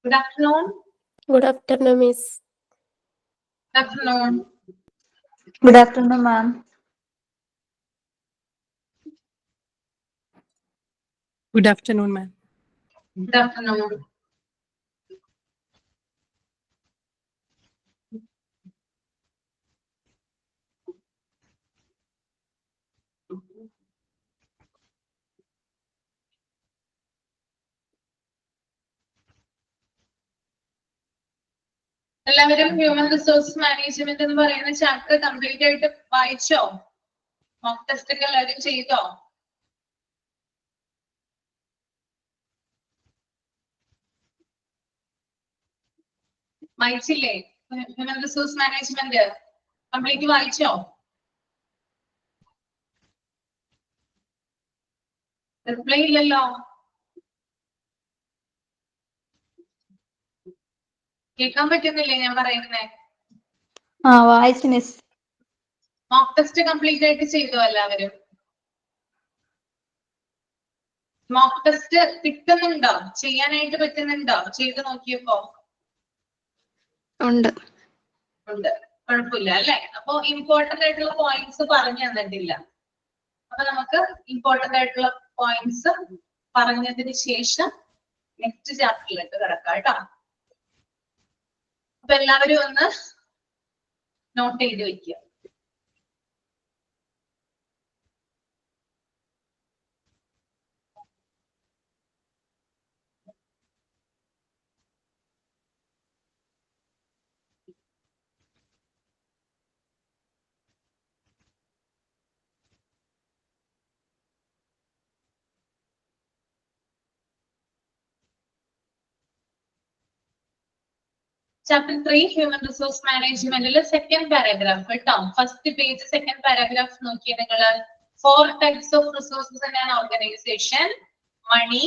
Good afternoon. Good afternoon, Miss. Good afternoon. Good afternoon, ma'am. Good afternoon, ma'am. Good afternoon. എല്ലാവരും human resource management എന്ന് പറയുന്ന chapter complete ആയിട്ട് വായിച്ചോ? Mock test ഒക്കെ എല്ലാവരും ചെയ്തോ? വായിച്ചില്ലേ? ഹ്യൂമൻ റിസോഴ്സ് മാനേജ്മെന്റ് കംപ്ലീറ്റ് വായിച്ചോ? റിപ്ലൈ ഇല്ലല്ലോ. കേൾക്കാൻ പറ്റുന്നില്ലേ ഞാൻ പറയുന്നേ? വായിച്ചു മിസ്. മോക്ക് ടെസ്റ്റ് കംപ്ലീറ്റ് ആയിട്ട് ചെയ്തോ എല്ലാവരും? മോക്ക് ടെസ്റ്റ് കിട്ടുന്നുണ്ടോ? ചെയ്യാനായിട്ട് പറ്റുന്നുണ്ടോ? ചെയ്ത് നോക്കിയപ്പോ? ഉണ്ട്. ഉണ്ട്, കുഴപ്പമില്ല അല്ലെ? അപ്പൊ ഇമ്പോർട്ടന്റ് ആയിട്ടുള്ള പോയിന്റ്സ് പറഞ്ഞു തന്നിട്ടില്ല. അപ്പൊ നമുക്ക് ഇമ്പോർട്ടന്റ് ആയിട്ടുള്ള പോയിന്റ്സ് പറഞ്ഞതിന് ശേഷം നെക്സ്റ്റ് ചാപ്റ്ററിലേക്ക് കിടക്കാം കേട്ടോ. അപ്പൊ എല്ലാവരും ഒന്ന് നോട്ട് ചെയ്ത് വെക്കുക. ചാപ്റ്റർ 3 ഹ്യൂമൻ റിസോഴ്സ് മാനേജ്മെന്റിലെ സെക്കൻഡ് പാരാഗ്രാഫ് കേട്ടോ. ഫസ്റ്റ് പേജ് സെക്കൻഡ് പാരാഗ്രാഫ് നോക്കിയ നിങ്ങള് 4 types of resources in an organization: money,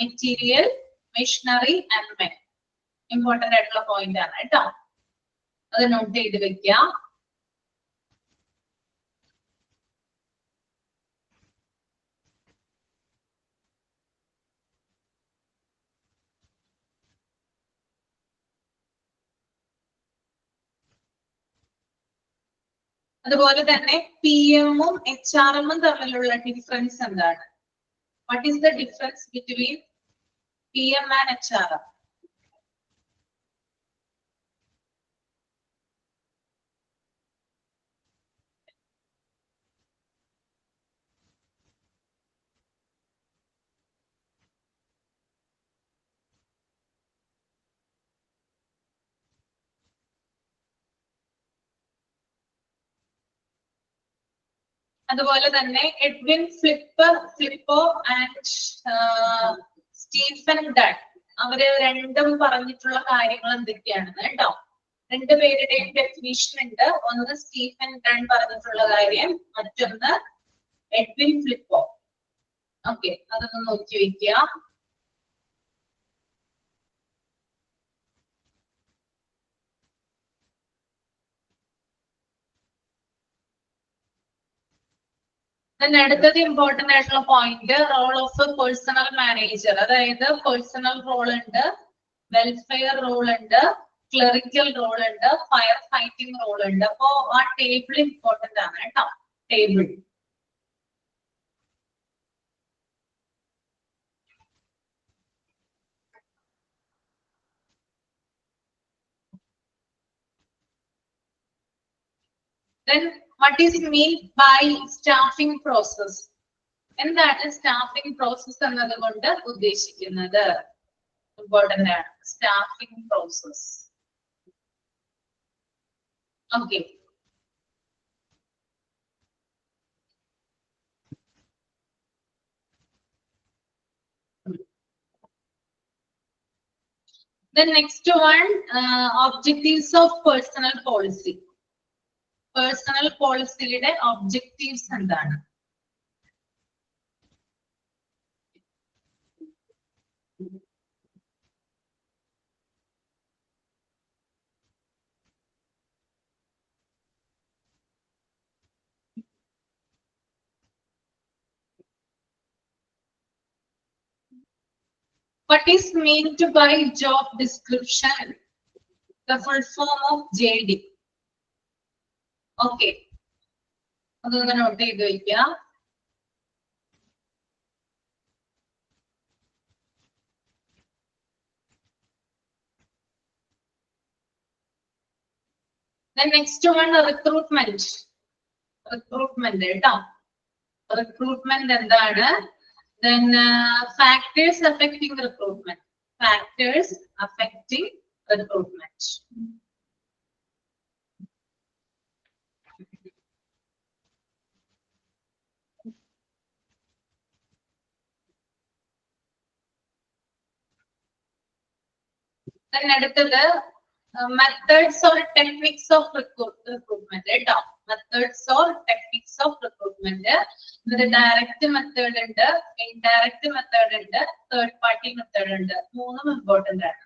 material, machinery and men. Important ആയിട്ടുള്ള പോയിന്റ് ആണ് കേട്ടോ. അത് നോട്ട് ചെയ്ത് വെക്കുക. അതുപോലെ തന്നെ പി എമ്മും എച്ച് ആർ എമ്മും തമ്മിലുള്ള ഡിഫറൻസ് എന്താണ്? What is the difference between P M and H R M? അതുപോലെ തന്നെ Edwin Flippo and Stephen Dunn അവര് രണ്ടും പറഞ്ഞിട്ടുള്ള കാര്യങ്ങൾ എന്തൊക്കെയാണെന്ന് കേട്ടോ. രണ്ടുപേരുടെയും ഡെഫിനിഷൻ ഉണ്ട്. ഒന്ന് സ്റ്റീഫൻ ഡൺ പറഞ്ഞിട്ടുള്ള കാര്യം, മറ്റൊന്ന് എഡ്വിൻ ഫ്ലിപ്പോ. ഓക്കെ, അതൊന്ന് നോക്കി വെക്കുക. അടുത്തത് ഇമ്പോർട്ടന്റ് ആയിട്ടുള്ള point role of personnel manager. അതായത് പേഴ്സണൽ റോൾ ഉണ്ട്, വെൽഫെയർ റോൾ ഉണ്ട്, ക്ലറിക്കൽ റോൾ ഉണ്ട്, ഫയർ ഫൈറ്റിംഗ് റോൾ ഉണ്ട്. അപ്പോ ആ ടേബിൾ ഇമ്പോർട്ടന്റ് ആണ് കേട്ടോ. Table then what is mean by staffing process? എന്താണ് സ്റ്റാഫിംഗ് പ്രോസസ് എന്നതുകൊണ്ട് ഉദ്ദേശിക്കുന്നത്? ഇമ്പോർട്ടന്റ് ആണ് staffing process. Okay, the next one, objectives of personal policy. Personnel പോളിസിയുടെ ഒബ്ജക്റ്റീവ്സ് എന്താണ്? What is meant by job description? The full form of JD. Okay. അതൊന്ന് not ചെയ്ത് വയ്ക്കുക. Then next one, recruitment. Recruitment കേട്ടോ. Recruitment എന്താണ്? Then factors affecting recruitment. Factors affecting recruitment. Then അടുത്തത് methods or techniques of recruitment കേട്ടോ. Methods or techniques of recruitment. ഇത് direct method ഉണ്ട്, indirect method ഉണ്ട്, third party method ഉണ്ട്. മൂന്നും important ആണ്.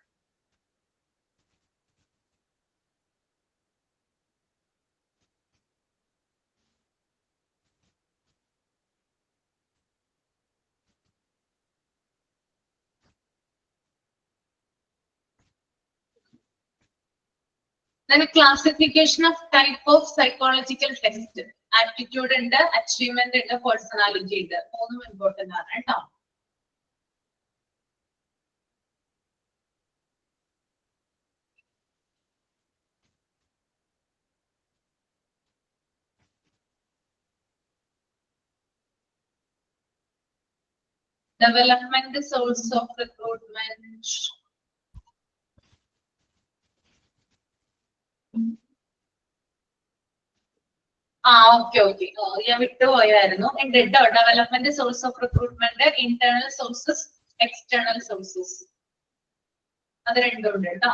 Then classification of type of psychological test. Aptitude ഉണ്ട്, achievement ഉണ്ട്, personality ഉണ്ട്. മൂന്നും important ആണ് കേട്ടോ. Development source of recruitment. Okay. ഞാൻ വിട്ടുപോയായിരുന്നു. ഉണ്ട് കേട്ടോ. Development source of recruitment, internal sources, external sources. അത് രണ്ടും ഉണ്ട് കേട്ടോ.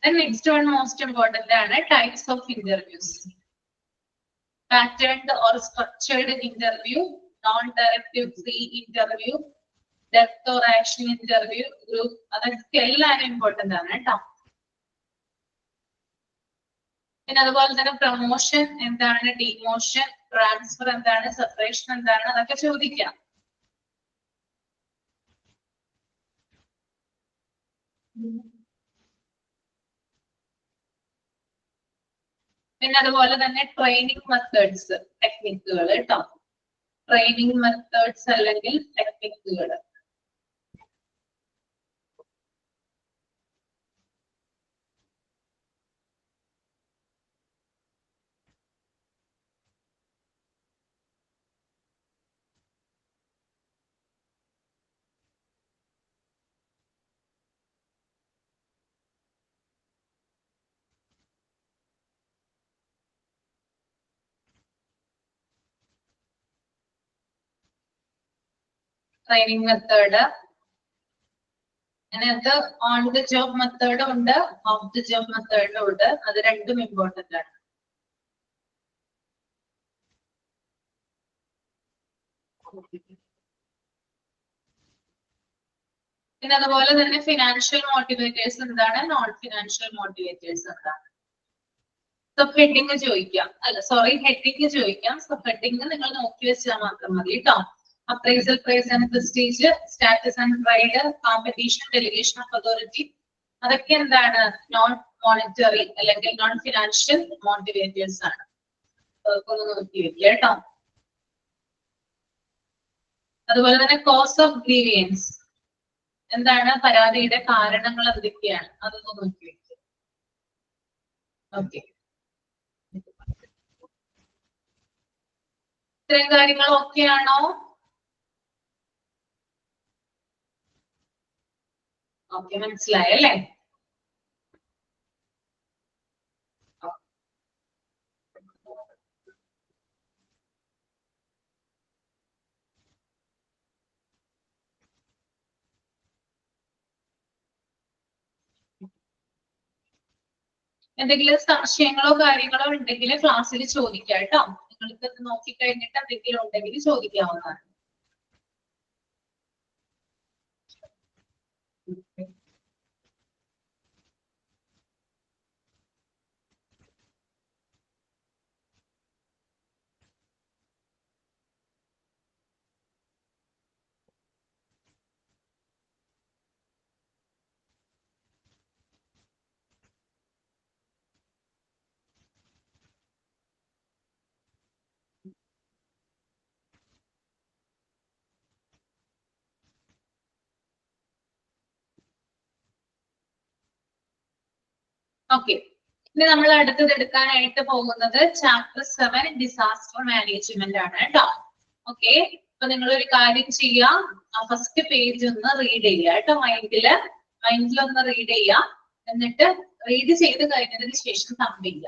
Then next one most important ആണ് types of interviews. Patterned or structured interview, non-directive free interview, depth or action interview, group. അതൊക്കെ എല്ലാം important ആണ് കേട്ടോ. പിന്നെ അതുപോലെ തന്നെ പ്രൊമോഷൻ എന്താണ്, ഡിമോഷൻ, ട്രാൻസ്ഫർ എന്താണ്, സെപ്പറേഷൻ എന്താണ്, അതൊക്കെ ചോദിക്കാം. പിന്നെ അതുപോലെ തന്നെ ട്രെയിനിങ് മെത്തേഡ്സ്, ടെക്നിക്കുകൾ കേട്ടോ. ട്രെയിനിങ് മെത്തേഡ്സ് അല്ലെങ്കിൽ ടെക്നിക്കുകൾ. ട്രെയിനിങ് മെത്തേഡ് അതിനകത്ത് ഓൺ ദി ജോബ് മെത്തേഡും ഉണ്ട്, ഓഫ് ദി ജോബ് മെത്തേഡും ഉണ്ട്. അത് രണ്ടും ഇമ്പോർട്ടന്റ് ആണ്. പിന്നെ അതുപോലെ തന്നെ ഫിനാൻഷ്യൽ മോട്ടിവേറ്റേഴ്സ് എന്താണ്, നോൺ ഫിനാൻഷ്യൽ മോട്ടിവേറ്റേഴ്സ് എന്താണ്. സബ് ഹെഡിങ് ചോദിക്കാം, അല്ല സോറി ഹെഡിങ് ചോദിക്കാം. സബ് ഹെഡിങ് നിങ്ങൾ നോക്കി വെച്ചാൽ മാത്രം മതി കേട്ടോ. Appraisal, price and prestige, status and pride, competition, delegation of authority, അതൊക്കെ എന്താണ്, നോൺ മോണിറ്ററി അല്ലെങ്കിൽ നോൺ ഫിനാൻഷ്യൽ മോട്ടിവേറ്റേഴ്സ് ആണ്. ഒന്ന് നോക്കി വെക്കുക കേട്ടോ. അതുപോലെ തന്നെ കോസ് ഓഫ് ഗ്രീവിയൻസ് എന്താണ്, പരാതിയുടെ കാരണങ്ങൾ എന്തൊക്കെയാണ്, അതൊന്ന് നോക്കി വെക്കുക. ഓക്കെ, ഇത്രയും കാര്യങ്ങൾ ഓക്കെയാണോ? ഓക്കെ, മനസ്സിലായല്ലേ? എന്തെങ്കിലും സംശയങ്ങളോ കാര്യങ്ങളോ ഉണ്ടെങ്കിൽ ക്ലാസ്സിൽ ചോദിക്കാം കേട്ടോ. നിങ്ങൾക്ക് നോക്കിക്കഴിഞ്ഞിട്ട് എന്തെങ്കിലും ഉണ്ടെങ്കിൽ ചോദിക്കാവുന്നതാണ്. ഓക്കെ, ഇനി നമ്മൾ അടുത്തത് എടുക്കാനായിട്ട് പോകുന്നത് ചാപ്റ്റർ 7 ഡിസാസ്റ്റർ മാനേജ്മെന്റ് ആണ് കേട്ടോ. ഓക്കെ, അപ്പൊ നിങ്ങൾ ഒരു കാര്യം ചെയ്യാം, ഫസ്റ്റ് പേജ് ഒന്ന് റീഡ് ചെയ്യുക കേട്ടോ. മൈൻഡിലൊന്ന് റീഡ് ചെയ്യുക, എന്നിട്ട് റീഡ് ചെയ്ത് കഴിഞ്ഞതിന് ശേഷം സബ് ചെയ്യുക.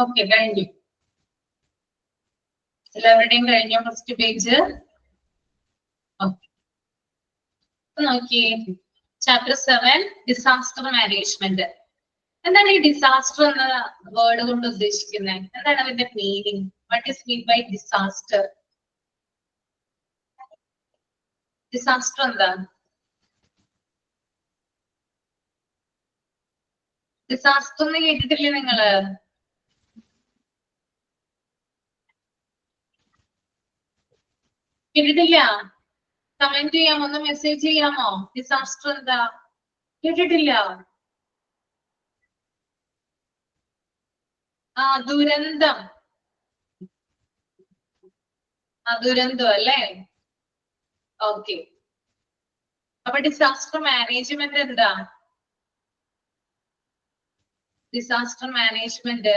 ഓക്കെ, കഴിഞ്ഞു. എല്ലാവരുടെയും കഴിഞ്ഞു ഫസ്റ്റ് പേജ്. നോക്കിയേ, ചാപ്റ്റർ 7 ഡിസാസ്റ്റർ മാനേജ്മെന്റ്. എന്താണ് ഈ ഡിസാസ്റ്റർ എന്ന വേർഡ് കൊണ്ട് ഉദ്ദേശിക്കുന്നത്? എന്താണ് അതിന്റെ meaning? What is mean by disaster? Disaster എന്താ? ഡിസാസ്റ്റർ എന്ന് കേട്ടിട്ടില്ലേ നിങ്ങള്? കേട്ടിട്ടില്ല? കമന്റ് ചെയ്യാമോ? ഒന്ന് മെസ്സേജ് ചെയ്യാമോ? ഡിസാസ്റ്റർ എന്താ? കേട്ടിട്ടില്ല? ദുരന്തം. ദുരന്തം അല്ലേ? ഓക്കെ, അപ്പൊ ഡിസാസ്റ്റർ മാനേജ്മെന്റ് എന്താ? ഡിസാസ്റ്റർ മാനേജ്മെന്റ്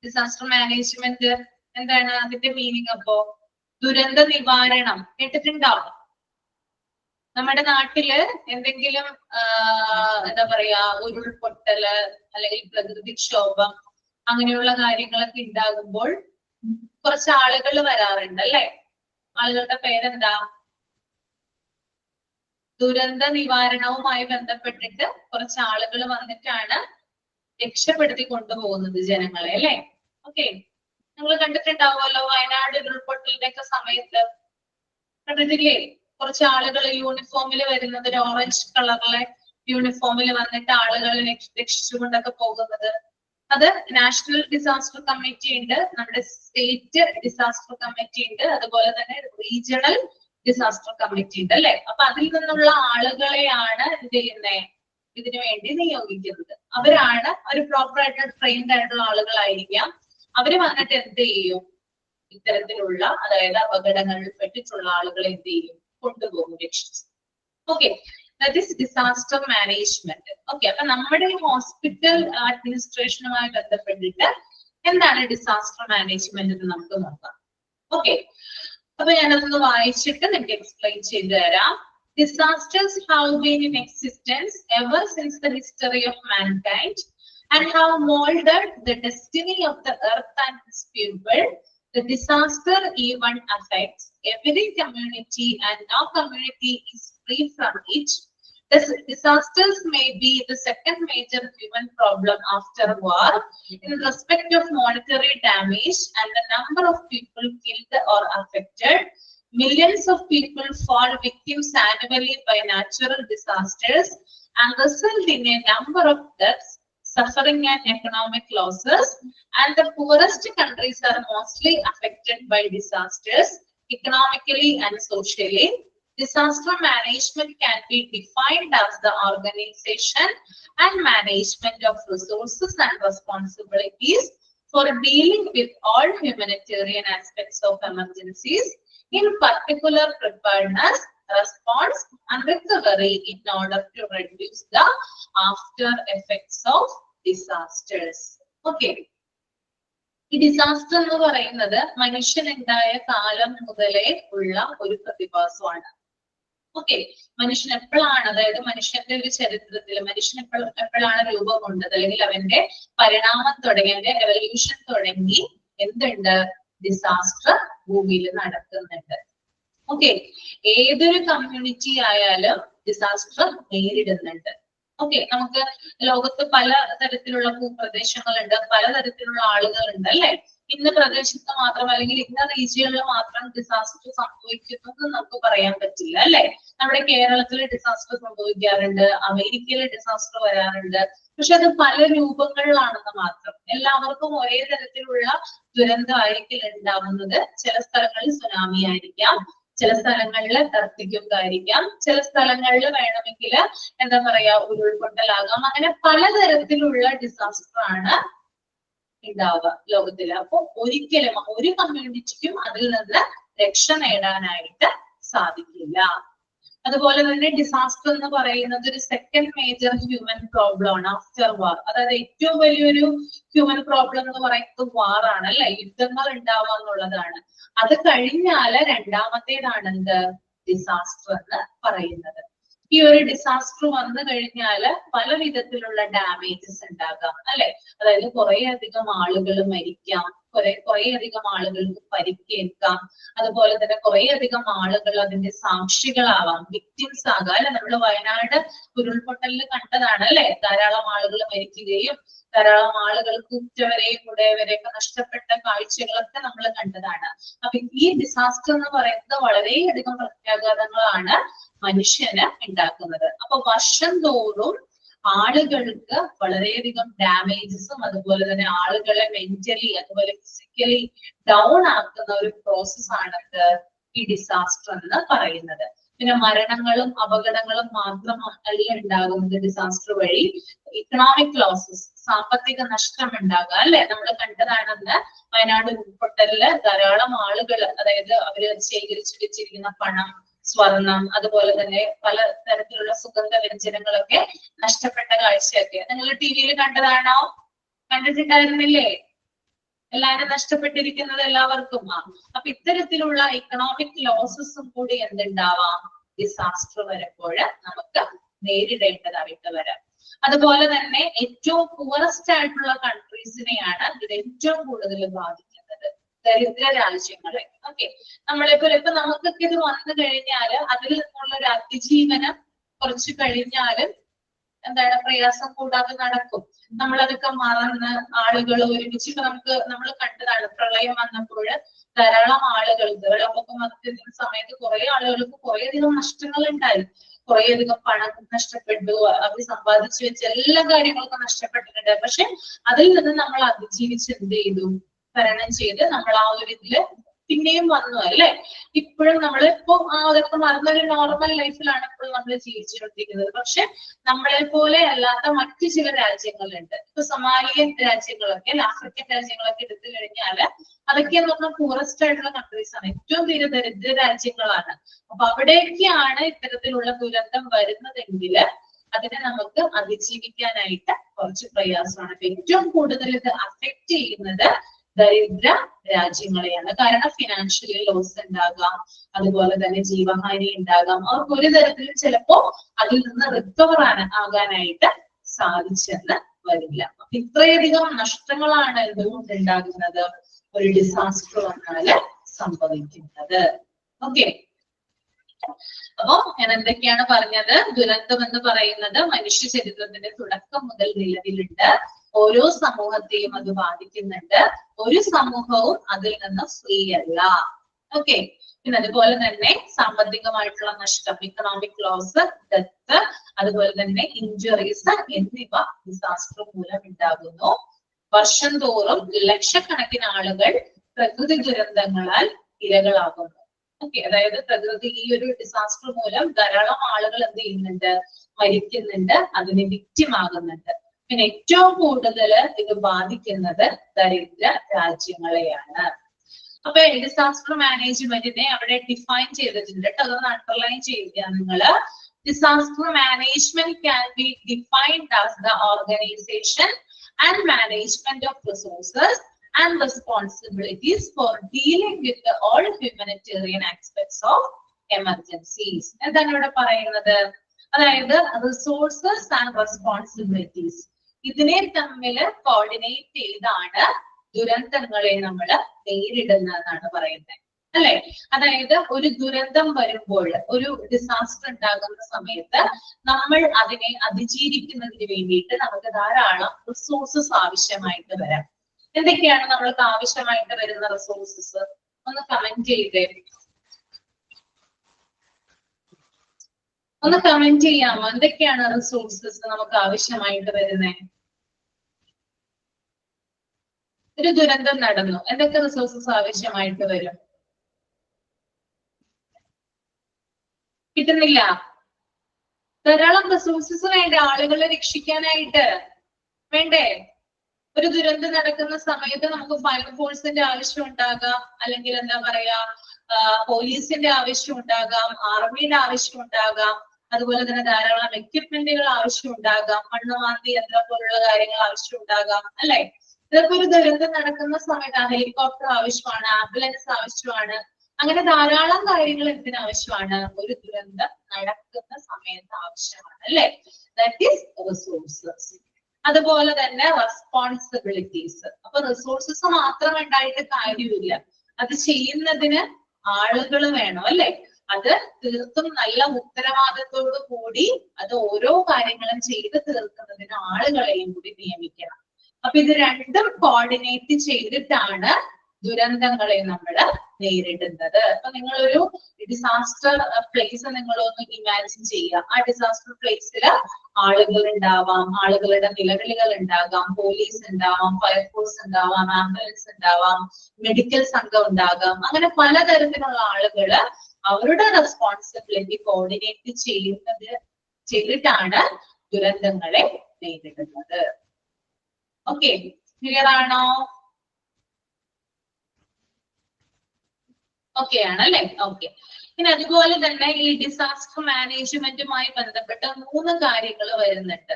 ഡിസാസ്റ്റർ മാനേജ്മെന്റ് എന്താണ് അതിന്റെ മീനിങ്? അപ്പോ ദുരന്ത നിവാരണം കേട്ടിട്ടുണ്ടോ? നമ്മുടെ നാട്ടില് എന്തെങ്കിലും എന്താ പറയാ, ഉരുൾപൊട്ടല് അല്ലെങ്കിൽ പ്രകൃതിക്ഷോഭം അങ്ങനെയുള്ള കാര്യങ്ങളൊക്കെ ഉണ്ടാകുമ്പോൾ കുറച്ച് ആളുകൾ വരാറുണ്ട് അല്ലെ? ആളുകളുടെ പേരെന്താ? ദുരന്ത നിവാരണവുമായി ബന്ധപ്പെട്ടിട്ട് കുറച്ച് ആളുകൾ വന്നിട്ടാണ് രക്ഷപ്പെടുത്തി കൊണ്ടുപോകുന്നത് ജനങ്ങളെ അല്ലെ? ഓക്കെ, നിങ്ങൾ കണ്ടിട്ടുണ്ടാവുമല്ലോ വയനാട് ഉരുൾപൊട്ടലിന്റെ ഒക്കെ സമയത്ത്. കണ്ടിട്ടില്ലേ? കുറച്ച് ആളുകൾ യൂണിഫോമിൽ വരുന്നത്, ഒരു ഓറഞ്ച് കളറിലെ യൂണിഫോമിൽ വന്നിട്ട് ആളുകളെ രക്ഷിച്ചുകൊണ്ടൊക്കെ പോകുന്നത്. അത് നാഷണൽ ഡിസാസ്റ്റർ കമ്മിറ്റി ഉണ്ട്, നമ്മുടെ സ്റ്റേറ്റ് ഡിസാസ്റ്റർ കമ്മിറ്റി ഉണ്ട്, അതുപോലെ തന്നെ റീജിയണൽ ഡിസാസ്റ്റർ കമ്മിറ്റി ഉണ്ട് അല്ലെ? അപ്പൊ അതിൽ നിന്നുള്ള ആളുകളെയാണ് എന്ത് ചെയ്യുന്നത്? ഇതിനു വേണ്ടി നിയോഗിക്കുന്നത്. അവരാണ് ഒരു പ്രോപ്പർ ആയിട്ട് ട്രെയിൻഡ് ആയിട്ടുള്ള ആളുകളായിരിക്കാം. അവര് വന്നിട്ട് എന്ത് ചെയ്യും? ഇത്തരത്തിലുള്ള, അതായത് അപകടങ്ങളിൽ പെട്ടിട്ടുള്ള ആളുകളെ എന്ത് ചെയ്യും? കൊണ്ടുപോകും, രക്ഷിച്ചു. Okay, that is disaster management. Okay, അപ്പൊ നമ്മുടെ ഈ ഹോസ്പിറ്റൽ അഡ്മിനിസ്ട്രേഷനുമായി ബന്ധപ്പെട്ടിട്ട് എന്താണ് ഡിസാസ്റ്റർ മാനേജ്മെന്റ് എന്ന് നമുക്ക് നോക്കാം. ഓക്കെ, അപ്പൊ ഞാനതൊന്ന് വായിച്ചിട്ട് നിങ്ങൾക്ക് എക്സ്പ്ലെയിൻ ചെയ്തു തരാം. Disasters have been in existence ever since the history of mankind and have molded the destiny of the earth and its people. The disaster even affects every community and no community is free from it. Disasters may be the second major human problem after war in respect of monetary damage and the number of people killed or affected. Millions of people fall victims annually by natural disasters and result in a number of deaths, suffering and economic losses. And the poorest countries are mostly affected by disasters, economically and socially. Disaster management can be defined as the organization and management of resources and responsibilities for dealing with all humanitarian aspects of emergencies, in particular preparedness, response and recovery in order to reduce the after effects of disasters. Okay. ഈ disaster എന്ന് പറയുന്നത് മനുഷ്യനുണ്ടായ കാലം മുതലേ ഉള്ള ഒരു പ്രതിഭാസമാണ്. Okay, മനുഷ്യൻ എപ്പോഴാണ്, അതായത് മനുഷ്യന്റെ ഒരു ചരിത്രത്തിൽ മനുഷ്യൻ എപ്പോഴാണ് രൂപം കൊണ്ടത്, അല്ലെങ്കിൽ അവന്റെ പരിണാമം തുടങ്ങി, അവന്റെ എവല്യൂഷൻ തുടങ്ങി എന്തുണ്ട്, ഡിസാസ്റ്റർ ഭൂമിയിൽ നടക്കുന്നുണ്ട്. ഓക്കെ, ഏതൊരു കമ്മ്യൂണിറ്റി ആയാലും ഡിസാസ്റ്റർ നേരിടുന്നുണ്ട്. ഓക്കെ, നമുക്ക് ലോകത്ത് പല തരത്തിലുള്ള ഭൂപ്രദേശങ്ങളുണ്ട്, പലതരത്തിലുള്ള ആളുകളുണ്ട് അല്ലെ. ഇന്ന പ്രദേശത്ത് മാത്രം അല്ലെങ്കിൽ ഇന്ന റീജിയനിൽ മാത്രം ഡിസാസ്റ്റർ സംഭവിക്കുന്നത് നമുക്ക് പറയാൻ പറ്റില്ല അല്ലെ. നമ്മുടെ കേരളത്തിൽ ഡിസാസ്റ്റർ സംഭവിക്കാറുണ്ട്, അമേരിക്കയിൽ ഡിസാസ്റ്റർ വരാറുണ്ട്. പക്ഷെ അത് പല രൂപങ്ങളിലാണെന്ന് മാത്രം. എല്ലാവർക്കും ഒരേ തരത്തിലുള്ള ദുരന്തമായിരിക്കില്ല ഉണ്ടാവുന്നത്. ചില സ്ഥലങ്ങളിൽ സുനാമി ആയിരിക്കാം, ചില സ്ഥലങ്ങളിൽ എർത്തിക്വക്ക് ആയിരിക്കാം, ചില സ്ഥലങ്ങളിൽ വേണമെങ്കിൽ എന്താ പറയാ ഉരുൾപൊട്ടലാകാം. അങ്ങനെ പലതരത്തിലുള്ള ഡിസാസ്റ്റർ ആണ് ഉണ്ടാവുക ലോകത്തില്. അപ്പൊ ഒരിക്കലും ഒരു കമ്മ്യൂണിറ്റിക്കും അതിൽ നിന്ന് രക്ഷ നേടാനായിട്ട് സാധിക്കില്ല. അതുപോലെ തന്നെ ഡിസാസ്റ്റർ എന്ന് പറയുന്നത് ഒരു സെക്കൻഡ് മേജർ ഹ്യൂമൻ പ്രോബ്ലം ആണ് ആഫ്റ്റർ വാർ. അതായത് ഏറ്റവും വലിയൊരു ഹ്യൂമൻ പ്രോബ്ലം എന്ന് പറയുന്നത് വാർ ആണ് അല്ലെ, യുദ്ധങ്ങൾ ഉണ്ടാവുക എന്നുള്ളതാണ്. അത് കഴിഞ്ഞാല് രണ്ടാമത്തേതാണ് എന്ത്, ഡിസാസ്റ്റർ എന്ന് പറയുന്നത്. ഈ ഒരു ഡിസാസ്റ്റർ വന്നു കഴിഞ്ഞാല് പല വിധത്തിലുള്ള ഡാമേജസ് ഉണ്ടാകാം അല്ലെ. അതായത് കുറെ അധികം ആളുകൾ മരിക്കാം, കുറെ അധികം ആളുകൾക്ക് പരിക്കേൽക്കാം, അതുപോലെ തന്നെ കുറെ അധികം ആളുകൾ അതിന്റെ സാക്ഷികളാവാം, വിക്ടിംസ് ആകാം അല്ലെ. നമ്മള് വയനാട് ഉരുൾപൊട്ടലിൽ കണ്ടതാണ് അല്ലെ, ധാരാളം ആളുകൾ മരിക്കുകയും ധാരാളം ആളുകൾക്ക് ഉറ്റവരെയും ഉടയവരെയൊക്കെ നഷ്ടപ്പെട്ട കാഴ്ചകളൊക്കെ നമ്മൾ കണ്ടതാണ്. അപ്പൊ ഈ ഡിസാസ്റ്റർ എന്ന് പറയുന്നത് വളരെയധികം പ്രത്യാഘാതങ്ങളാണ് മനുഷ്യന് ഉണ്ടാക്കുന്നത്. അപ്പൊ വർഷം തോറും ആളുകൾക്ക് വളരെയധികം ഡാമേജസും അതുപോലെ തന്നെ ആളുകളെ മെന്റലി അതുപോലെ ഫിസിക്കലി ഡൗൺ ആക്കുന്ന ഒരു പ്രോസസ് ആണ് ഈ ഡിസാസ്റ്റർ എന്ന് പറയുന്നത്. പിന്നെ മരണങ്ങളും അപകടങ്ങളും മാത്രം അല്ല ഉണ്ടാകുന്നത് ഡിസാസ്റ്റർ വഴി. ഇക്കണോമിക് ലോസസ്, സാമ്പത്തിക നഷ്ടം ഉണ്ടാകുക അല്ലെ. നമ്മൾ കണ്ടതാണെന്ന് വയനാട് ഉരുൾപൊട്ടലില് ധാരാളം ആളുകൾ, അതായത് അവര് ശേഖരിച്ചു വെച്ചിരിക്കുന്ന പണം, സ്വർണം, അതുപോലെ തന്നെ പല തരത്തിലുള്ള സുഗന്ധ വ്യഞ്ജനങ്ങളൊക്കെ നഷ്ടപ്പെട്ട കാഴ്ചയൊക്കെ നിങ്ങൾ ടിവിയിൽ കണ്ടതാണോ? കണ്ടിട്ടുണ്ടായിരുന്നില്ലേ? എല്ലാവരും നഷ്ടപ്പെട്ടിരിക്കുന്നത് എല്ലാവർക്കും. അപ്പൊ ഇത്തരത്തിലുള്ള ഇക്കണോമിക് ലോസസും കൂടി എന്തുണ്ടാവാം, ഡിസാസ്റ്റർ വരുമ്പോൾ നമുക്ക് നേരിടേണ്ടതായിട്ട് വരാം. അതുപോലെ തന്നെ ഏറ്റവും പുവറസ്റ്റ് ആയിട്ടുള്ള കൺട്രീസിനെയാണ് ഇത് ഏറ്റവും കൂടുതൽ ബാധിക്കുന്നത്, ദരിദ്ര രാജ്യങ്ങളെ. ഓക്കെ, നമ്മളിപ്പോൾ ഇപ്പൊ നമുക്കൊക്കെ ഇത് വന്നു കഴിഞ്ഞാല് അതിൽ നിന്നുള്ള ഒരു അതിജീവനം കുറച്ച് കഴിഞ്ഞാലും എന്താണ് പ്രയാസം കൂടാതെ നടക്കും. നമ്മളതൊക്കെ മറന്ന് ആളുകൾ ഒരുമിച്ച് ഇപ്പൊ നമ്മൾ കണ്ടതാണ് പ്രളയം വന്നപ്പോൾ ധാരാളം ആളുകൾക്ക്, വെള്ളപ്പൊക്കം വന്നിരുന്ന സമയത്ത് കുറെ ആളുകൾക്ക് കുറേയധികം നഷ്ടങ്ങൾ ഉണ്ടായി. കുറേയധികം പണം നഷ്ടപ്പെട്ടു, അവർ സമ്പാദിച്ചു വെച്ച എല്ലാ കാര്യങ്ങൾക്കും നഷ്ടപ്പെട്ടിട്ടുണ്ട്. പക്ഷെ അതിൽ നിന്ന് നമ്മൾ അതിജീവിച്ച് എന്ത് ചെയ്തു, തരണം ചെയ്ത് നമ്മൾ ആ ഒരു ഇതില് പിന്നെയും വന്നു അല്ലെ. ഇപ്പോഴും നമ്മളിപ്പോ അതൊക്കെ മറന്നൊരു നോർമൽ ലൈഫിലാണ് ഇപ്പോൾ നമ്മൾ ജീവിച്ചുകൊണ്ടിരിക്കുന്നത്. പക്ഷെ നമ്മളെ പോലെ അല്ലാത്ത മറ്റു ചില രാജ്യങ്ങളുണ്ട്. ഇപ്പൊ സൊമാലിയൻ രാജ്യങ്ങളൊക്കെ, ആഫ്രിക്കൻ രാജ്യങ്ങളൊക്കെ എടുത്തു കഴിഞ്ഞാല് അതൊക്കെ എന്ന് പറഞ്ഞാൽ പൂറസ്റ്റ് ആയിട്ടുള്ള കൺട്രീസ് ആണ്, ഏറ്റവും തീരെ ദരിദ്ര രാജ്യങ്ങളാണ്. അപ്പൊ അവിടേക്കാണ് ഇത്തരത്തിലുള്ള ദുരന്തം വരുന്നതെങ്കിൽ അതിനെ നമുക്ക് അതിജീവിക്കാനായിട്ട് കുറച്ച് പ്രയാസമാണ്. അപ്പൊ ഏറ്റവും കൂടുതൽ ഇത് അഫക്ട് ചെയ്യുന്നത് ദരിദ്ര രാജ്യങ്ങളെയാണ്. കാരണം ഫിനാൻഷ്യലി ലോസ് ഉണ്ടാകാം, അതുപോലെ തന്നെ ജീവഹാനി ഉണ്ടാകാം. അവർക്ക് ഒരു തരത്തിലും ചിലപ്പോ അതിൽ നിന്ന് റിക്കവർ ആകാനായിട്ട് സാധിച്ചെന്ന് വരില്ല. അപ്പൊ ഇത്രയധികം നഷ്ടങ്ങളാണ് എന്തുകൊണ്ട് ഉണ്ടാകുന്നത്, ഒരു ഡിസാസ്റ്റർ വന്നാല് സംഭവിക്കുന്നത്. ഓക്കെ, അപ്പൊ ഞാൻ എന്തൊക്കെയാണ് പറഞ്ഞത്, ദുരന്തം എന്ന് പറയുന്നത് മനുഷ്യ ചരിത്രത്തിന്റെ തുടക്കം മുതൽ നിലവിലുണ്ട്. ഓരോ സമൂഹത്തെയും അത് ബാധിക്കുന്നുണ്ട്. ഒരു സമൂഹവും അതിൽ നിന്ന് ഫ്രീ അല്ല. ഓക്കെ, പിന്നെ അതുപോലെ തന്നെ സാമ്പത്തികമായിട്ടുള്ള നഷ്ടം, ഇക്കണോമിക് ലോസ്, ഡെത്ത്, അതുപോലെ തന്നെ ഇഞ്ചുറീസ് എന്നിവ ഡിസാസ്റ്റർ മൂലം ഉണ്ടാകുന്നു. വർഷം തോറും ലക്ഷക്കണക്കിന് ആളുകൾ പ്രകൃതി ദുരന്തങ്ങളാൽ ഇരകളാകുന്നു. ഓക്കെ, അതായത് പ്രകൃതി ഈ ഒരു ഡിസാസ്റ്റർ മൂലം ധാരാളം ആളുകൾ എന്ത് ചെയ്യുന്നുണ്ട്, മരിക്കുന്നുണ്ട്, അതിന് വിക്റ്റിമാകുന്നുണ്ട്. പിന്നെ ഏറ്റവും കൂടുതൽ ഇത് ബാധിക്കുന്നത് ദരിദ്ര രാജ്യങ്ങളെയാണ്. അപ്പൊ ഡിസാസ്റ്റർ മാനേജ്മെന്റിനെ അവിടെ ഡിഫൈൻ ചെയ്തിട്ടുണ്ട് കേട്ടോ, അതൊന്ന് അണ്ടർലൈൻ ചെയ്യുക നിങ്ങള്. Disaster management can be defined as the organisation and management of resources and responsibilities for dealing with the all humanitarian aspects of emergencies. എന്താണ് ഇവിടെ പറയുന്നത്? അതായത് റിസോഴ്സസ് ആൻഡ് റെസ്പോൺസിബിലിറ്റീസ് ഇതിനെ തമ്മിൽ കോർഡിനേറ്റ് ചെയ്താണ് ദുരന്തങ്ങളെ നമ്മൾ നേരിടുന്നതെന്നാണ് പറയുന്നത്, അല്ലെ? അതായത് ഒരു ദുരന്തം വരുമ്പോൾ, ഒരു ഡിസാസ്റ്റർ ഉണ്ടാകുന്ന സമയത്ത് നമ്മൾ അതിനെ അതിജീവിക്കുന്നതിന് വേണ്ടിയിട്ട് നമുക്ക് ധാരാളം റിസോഴ്സസ് ആവശ്യമായിട്ട് വരാം. എന്തൊക്കെയാണ് നമ്മൾക്ക് ആവശ്യമായിട്ട് വരുന്ന റിസോഴ്സസ്? ഒന്ന് കമന്റ് ചെയ്തേ, ഒന്ന് കമന്റ് ചെയ്യാമോ? എന്തൊക്കെയാണ് റിസോഴ്സസ് നമുക്ക് ആവശ്യമായിട്ട് വരുന്നത്? ഒരു ദുരന്തം നടന്നു, എന്തൊക്കെ റിസോഴ്സസ് ആവശ്യമായിട്ട് വരും? കിട്ടുന്നില്ല. ധാരാളം റിസോഴ്സസ് വേണ്ടേ ആളുകളെ രക്ഷിക്കാനായിട്ട്? വേണ്ടേ? ഒരു ദുരന്തം നടക്കുന്ന സമയത്ത് നമുക്ക് ഫയർഫോഴ്സിന്റെ ആവശ്യം ഉണ്ടാകാം, അല്ലെങ്കിൽ എന്താ പറയാ പോലീസിന്റെ ആവശ്യം ഉണ്ടാകാം, ആർമിയുടെ ആവശ്യം ഉണ്ടാകാം, അതുപോലെ തന്നെ ധാരാളം എക്യുപ്മെന്റുകൾ ആവശ്യം ഉണ്ടാകാം, മണ്ണുമാന്തി യന്ത്രം പോലുള്ള കാര്യങ്ങൾ ആവശ്യം ഉണ്ടാകാം, അല്ലെ? ഇതൊക്കെ ഒരു ദുരന്തം നടക്കുന്ന സമയത്ത് ഹെലികോപ്റ്റർ ആവശ്യമാണ്, ആംബുലൻസ് ആവശ്യമാണ്, അങ്ങനെ ധാരാളം കാര്യങ്ങൾ എന്തിനു ആവശ്യമാണ്? ഒരു ദുരന്തം നടക്കുന്ന സമയത്ത് ആവശ്യമാണ്, അല്ലെ? That is resources. അതുപോലെ തന്നെ റെസ്പോൺസിബിലിറ്റീസ്. അപ്പൊ റിസോഴ്സസ് മാത്രം ഉണ്ടായിട്ട് കാര്യമില്ല, അത് ചെയ്യുന്നതിന് ആളുകൾ വേണം, അല്ലെ? അത് തീർത്തും നല്ല ഉത്തരവാദിത്തോടു കൂടി അത് ഓരോ കാര്യങ്ങളും ചെയ്ത് തീർക്കുന്നതിന് ആളുകളെയും കൂടി നിയമിക്കണം. അപ്പൊ ഇത് രണ്ടും കോർഡിനേറ്റ് ചെയ്തിട്ടാണ് ദുരന്തങ്ങളെ നമ്മൾ നേരിടുന്നത്. അപ്പൊ നിങ്ങളൊരു ഡിസാസ്റ്റർ പ്ലേസ് നിങ്ങളൊന്ന് ഇമാജിൻ ചെയ്യുക. ആ ഡിസാസ്റ്റർ പ്ലേസിൽ ആളുകൾ ഉണ്ടാവാം, ആളുകളുടെ നിലവിളികൾ ഉണ്ടാകാം, പോലീസ് ഉണ്ടാവാം, ഫയർഫോഴ്സ് ഉണ്ടാവാം, ആംബുലൻസ് ഉണ്ടാവാം, മെഡിക്കൽ സംഘം ഉണ്ടാകാം, അങ്ങനെ പലതരത്തിലുള്ള ആളുകള് അവരുടെ റെസ്പോൺസിബിലിറ്റി കോർഡിനേറ്റ് ചെയ്തിട്ടാണ് ദുരന്തങ്ങളെ നേരിടുന്നത്. ഓക്കെ, ക്ലിയർ ആണോ? ഓക്കെ ആണല്ലേ? ഓക്കെ. ഇനി അതുപോലെ തന്നെ ഈ ഡിസാസ്റ്റർ മാനേജ്മെന്റുമായി ബന്ധപ്പെട്ട് 3 കാര്യങ്ങൾ വരുന്നുണ്ട്.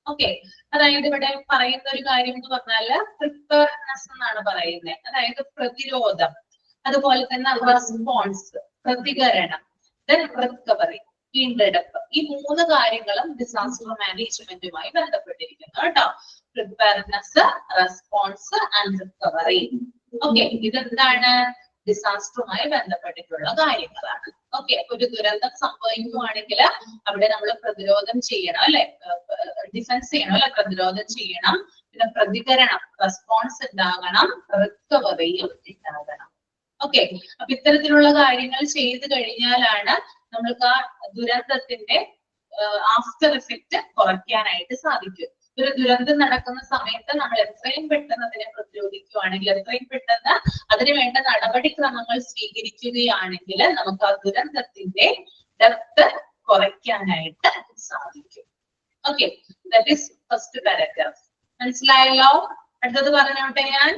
ഓക്കെ, അതായത് ഇവിടെ പറയുന്ന ഒരു കാര്യം എന്ന് പറഞ്ഞാല് പ്രിപ്പയർനെസ് എന്നാണ് പറയുന്നത്. അതായത് പ്രതിരോധം, അതുപോലെ തന്നെ റെസ്പോൺസ് പ്രതികരണം, ദെൻ റിക്കവറി വീണ്ടെടുപ്പ്. ഈ 3 കാര്യങ്ങളും ഡിസാസ്റ്റർ മാനേജ്മെന്റുമായി ബന്ധപ്പെട്ടിരിക്കുന്നു കേട്ടോ. Preparedness, response and recovery. Okay, ഇതെന്താണ്? ഡിസാസ്റ്ററുമായി ബന്ധപ്പെട്ടിട്ടുള്ള കാര്യങ്ങളാണ്. ഓക്കെ, ഒരു ദുരന്തം സംഭവിക്കുകയാണെങ്കിൽ അവിടെ നമ്മൾ പ്രതിരോധം ചെയ്യണം, അല്ലെ? ഡിഫൻസ് ചെയ്യണം, അല്ലെ? പ്രതിരോധം ചെയ്യണം. പിന്നെ പ്രതികരണം, റെസ്പോൺസ് ഉണ്ടാകണം, റിക്കവറിയും ഉണ്ടാകണം. ഓക്കെ, അപ്പൊ ഇത്തരത്തിലുള്ള കാര്യങ്ങൾ ചെയ്തു കഴിഞ്ഞാലാണ് നമ്മൾക്ക് ആ ദുരന്തത്തിന്റെ ആഫ്റ്റർ എഫക്റ്റ് കുറയ്ക്കാനായിട്ട് സാധിക്കും. ഒരു ദുരന്തം നടക്കുന്ന സമയത്ത് നമ്മൾ എത്രയും പെട്ടെന്ന് അതിനെ പ്രതിരോധിക്കുകയാണെങ്കിൽ, എത്രയും പെട്ടെന്ന് അതിന് വേണ്ട നടപടിക്രമങ്ങൾ സ്വീകരിക്കുകയാണെങ്കിൽ നമുക്ക് ആ ദുരന്തത്തിന്റെ ഡെപ്ത് കുറയ്ക്കാനായിട്ട് സാധിക്കും. Okay, that is first paragraph. മനസ്സിലായല്ലോ? അടുത്തത് പറഞ്ഞോട്ടെ ഞാൻ.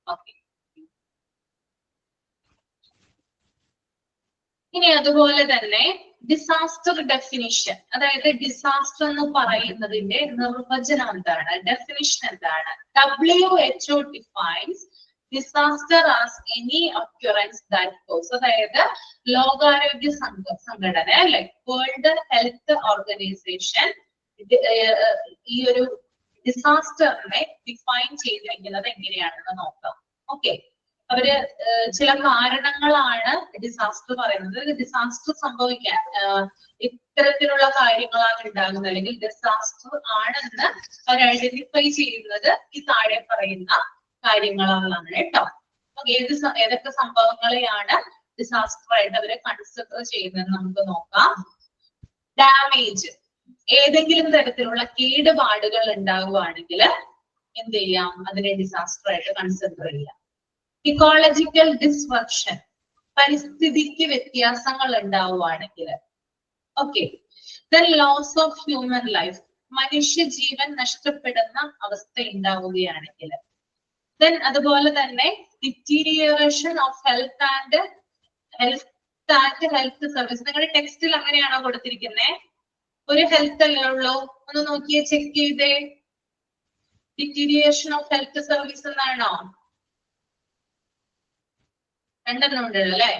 ഓക്കെ, ഇനി അതുപോലെ തന്നെ ഡിസാസ്റ്റർ ഡെഫിനിഷൻ, അതായത് ഡിസാസ്റ്റർ എന്ന് പറയുന്നതിന്റെ നിർവചനം എന്താണ്? ഡെഫിനിഷൻ എന്താണ്? WHO defines disaster as any occurrence that cause, അതായത് ലോകാരോഗ്യ സംഘടന, അല്ലെ? വേൾഡ് ഹെൽത്ത് ഓർഗനൈസേഷൻ ഈ ഒരു ഡിസാസ്റ്ററിനെ ഡിഫൈൻ ചെയ്തിരിക്കുന്നത് എങ്ങനെയാണെന്ന് നോക്കാം. ഓക്കെ, അവര് ചില കാരണങ്ങളാണ് ഡിസാസ്റ്റർ പറയുന്നത്. ഡിസാസ്റ്റർ സംഭവിക്കാൻ ഇത്തരത്തിലുള്ള കാര്യങ്ങളാണ് ഉണ്ടാകുന്നത്, അല്ലെങ്കിൽ ഡിസാസ്റ്റർ ആണെന്ന് അവർ ഐഡന്റിഫൈ ചെയ്യുന്നത് ഈ താഴെ പറയുന്ന കാര്യങ്ങളാണ് കേട്ടോ. ഏതൊക്കെ സംഭവങ്ങളെയാണ് ഡിസാസ്റ്റർ ആയിട്ട് അവരെ കൺസിഡർ ചെയ്യുന്നതെന്ന് നമുക്ക് നോക്കാം. ഡാമേജ്, ഏതെങ്കിലും തരത്തിലുള്ള കേടുപാടുകൾ ഉണ്ടാവുകയാണെങ്കിൽ എന്ത് ചെയ്യാം? അതിനെ ഡിസാസ്റ്റർ ആയിട്ട് കൺസിഡർ ചെയ്യാം. ഇക്കോളജിക്കൽ ഡിസ്റപ്ഷൻ, പരിസ്ഥിതിക്ക് വ്യത്യാസങ്ങൾ ഉണ്ടാവുകയാണെങ്കിൽ. Okay, then loss of human life, മനുഷ്യജീവൻ നഷ്ടപ്പെടുന്ന അവസ്ഥ ഉണ്ടാവുകയാണെങ്കിൽ. ദെൻ അതുപോലെ തന്നെ deterioration of health and health service. നിങ്ങളുടെ ടെക്സ്റ്റിൽ അങ്ങനെയാണോ കൊടുത്തിരിക്കുന്നത്? ഒരു ഹെൽത്ത് അല്ലേ ഉള്ളൂ? ഒന്ന് നോക്കിയേ, ചെക്ക് ചെയ്തേ. ഡിറ്റീരിയേഷൻ ഓഫ് ഹെൽത്ത് സർവീസ് എന്നാണോ? രണ്ടെണ്ണം ഉണ്ട് അല്ലേ?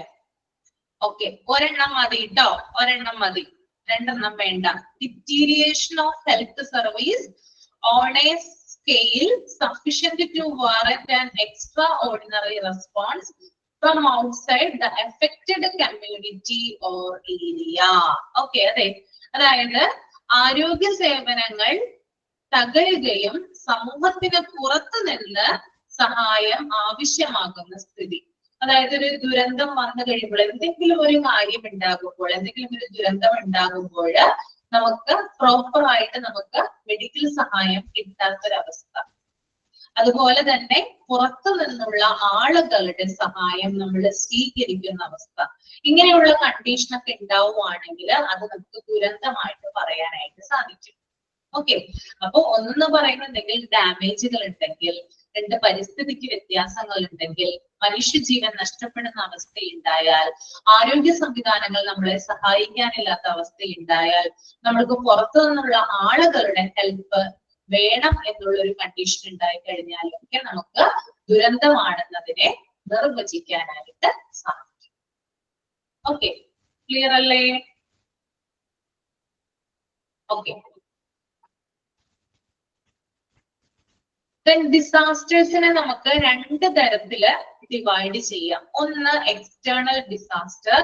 ഓക്കെ, ഒരെണ്ണം മതി കേട്ടോ, ഒരെണ്ണം മതി, രണ്ടെണ്ണം വേണ്ട. Deterioration of health service on a scale sufficient to warrant an extraordinary response from outside the affected community or area. Okay, അതായത് ആരോഗ്യ സേവനങ്ങൾ തകരുകയും സമൂഹത്തിന് പുറത്തു നിന്ന് സഹായം ആവശ്യമാകുന്ന സ്ഥിതി. അതായത് ഒരു ദുരന്തം വന്നു കഴിയുമ്പോൾ, എന്തെങ്കിലും ഒരു കാര്യം ഉണ്ടാകുമ്പോൾ, എന്തെങ്കിലും ഒരു ദുരന്തം ഉണ്ടാകുമ്പോൾ നമുക്ക് പ്രോപ്പർ ആയിട്ട് നമുക്ക് മെഡിക്കൽ സഹായം കിട്ടാത്തൊരവസ്ഥ. അതുപോലെ തന്നെ പുറത്തു നിന്നുള്ള ആളുകളുടെ സഹായം നമ്മൾ സ്വീകരിക്കുന്ന അവസ്ഥ. ഇങ്ങനെയുള്ള കണ്ടീഷനൊക്കെ ഉണ്ടാവുകയാണെങ്കിൽ അത് നമുക്ക് ദുരന്തമായിട്ട് പറയാനായിട്ട് സാധിക്കും. ഓക്കെ, അപ്പൊ ഒന്നെന്ന് പറയുന്നത് എന്തെങ്കിലും ഡാമേജുകൾ ഉണ്ടെങ്കിൽ, രണ്ട് പരിസ്ഥിതിക്ക് വ്യത്യാസങ്ങൾ ഉണ്ടെങ്കിൽ, മനുഷ്യജീവൻ നഷ്ടപ്പെടുന്ന അവസ്ഥയുണ്ടായാൽ, ആരോഗ്യ സംവിധാനങ്ങൾ നമ്മളെ സഹായിക്കാനില്ലാത്ത അവസ്ഥയുണ്ടായാൽ, നമ്മൾക്ക് പുറത്തു നിന്നുള്ള ആളുകളുടെ ഹെൽപ്പ് വേണം എന്നുള്ള ഒരു കണ്ടീഷൻ ഉണ്ടായി കഴിഞ്ഞാലൊക്കെ നമുക്ക് ദുരന്തമാണെന്നതിനെ നിർവചിക്കാനായിട്ട് സാധിക്കും. ഓക്കെ, ക്ലിയർ അല്ലേ? ഓക്കെ, ഡിസാസ്റ്റേഴ്സിനെ നമുക്ക് രണ്ട് തരത്തില് ഡിവൈഡ് ചെയ്യാം. ഒന്ന് എക്സ്റ്റേണൽ ഡിസാസ്റ്റർ,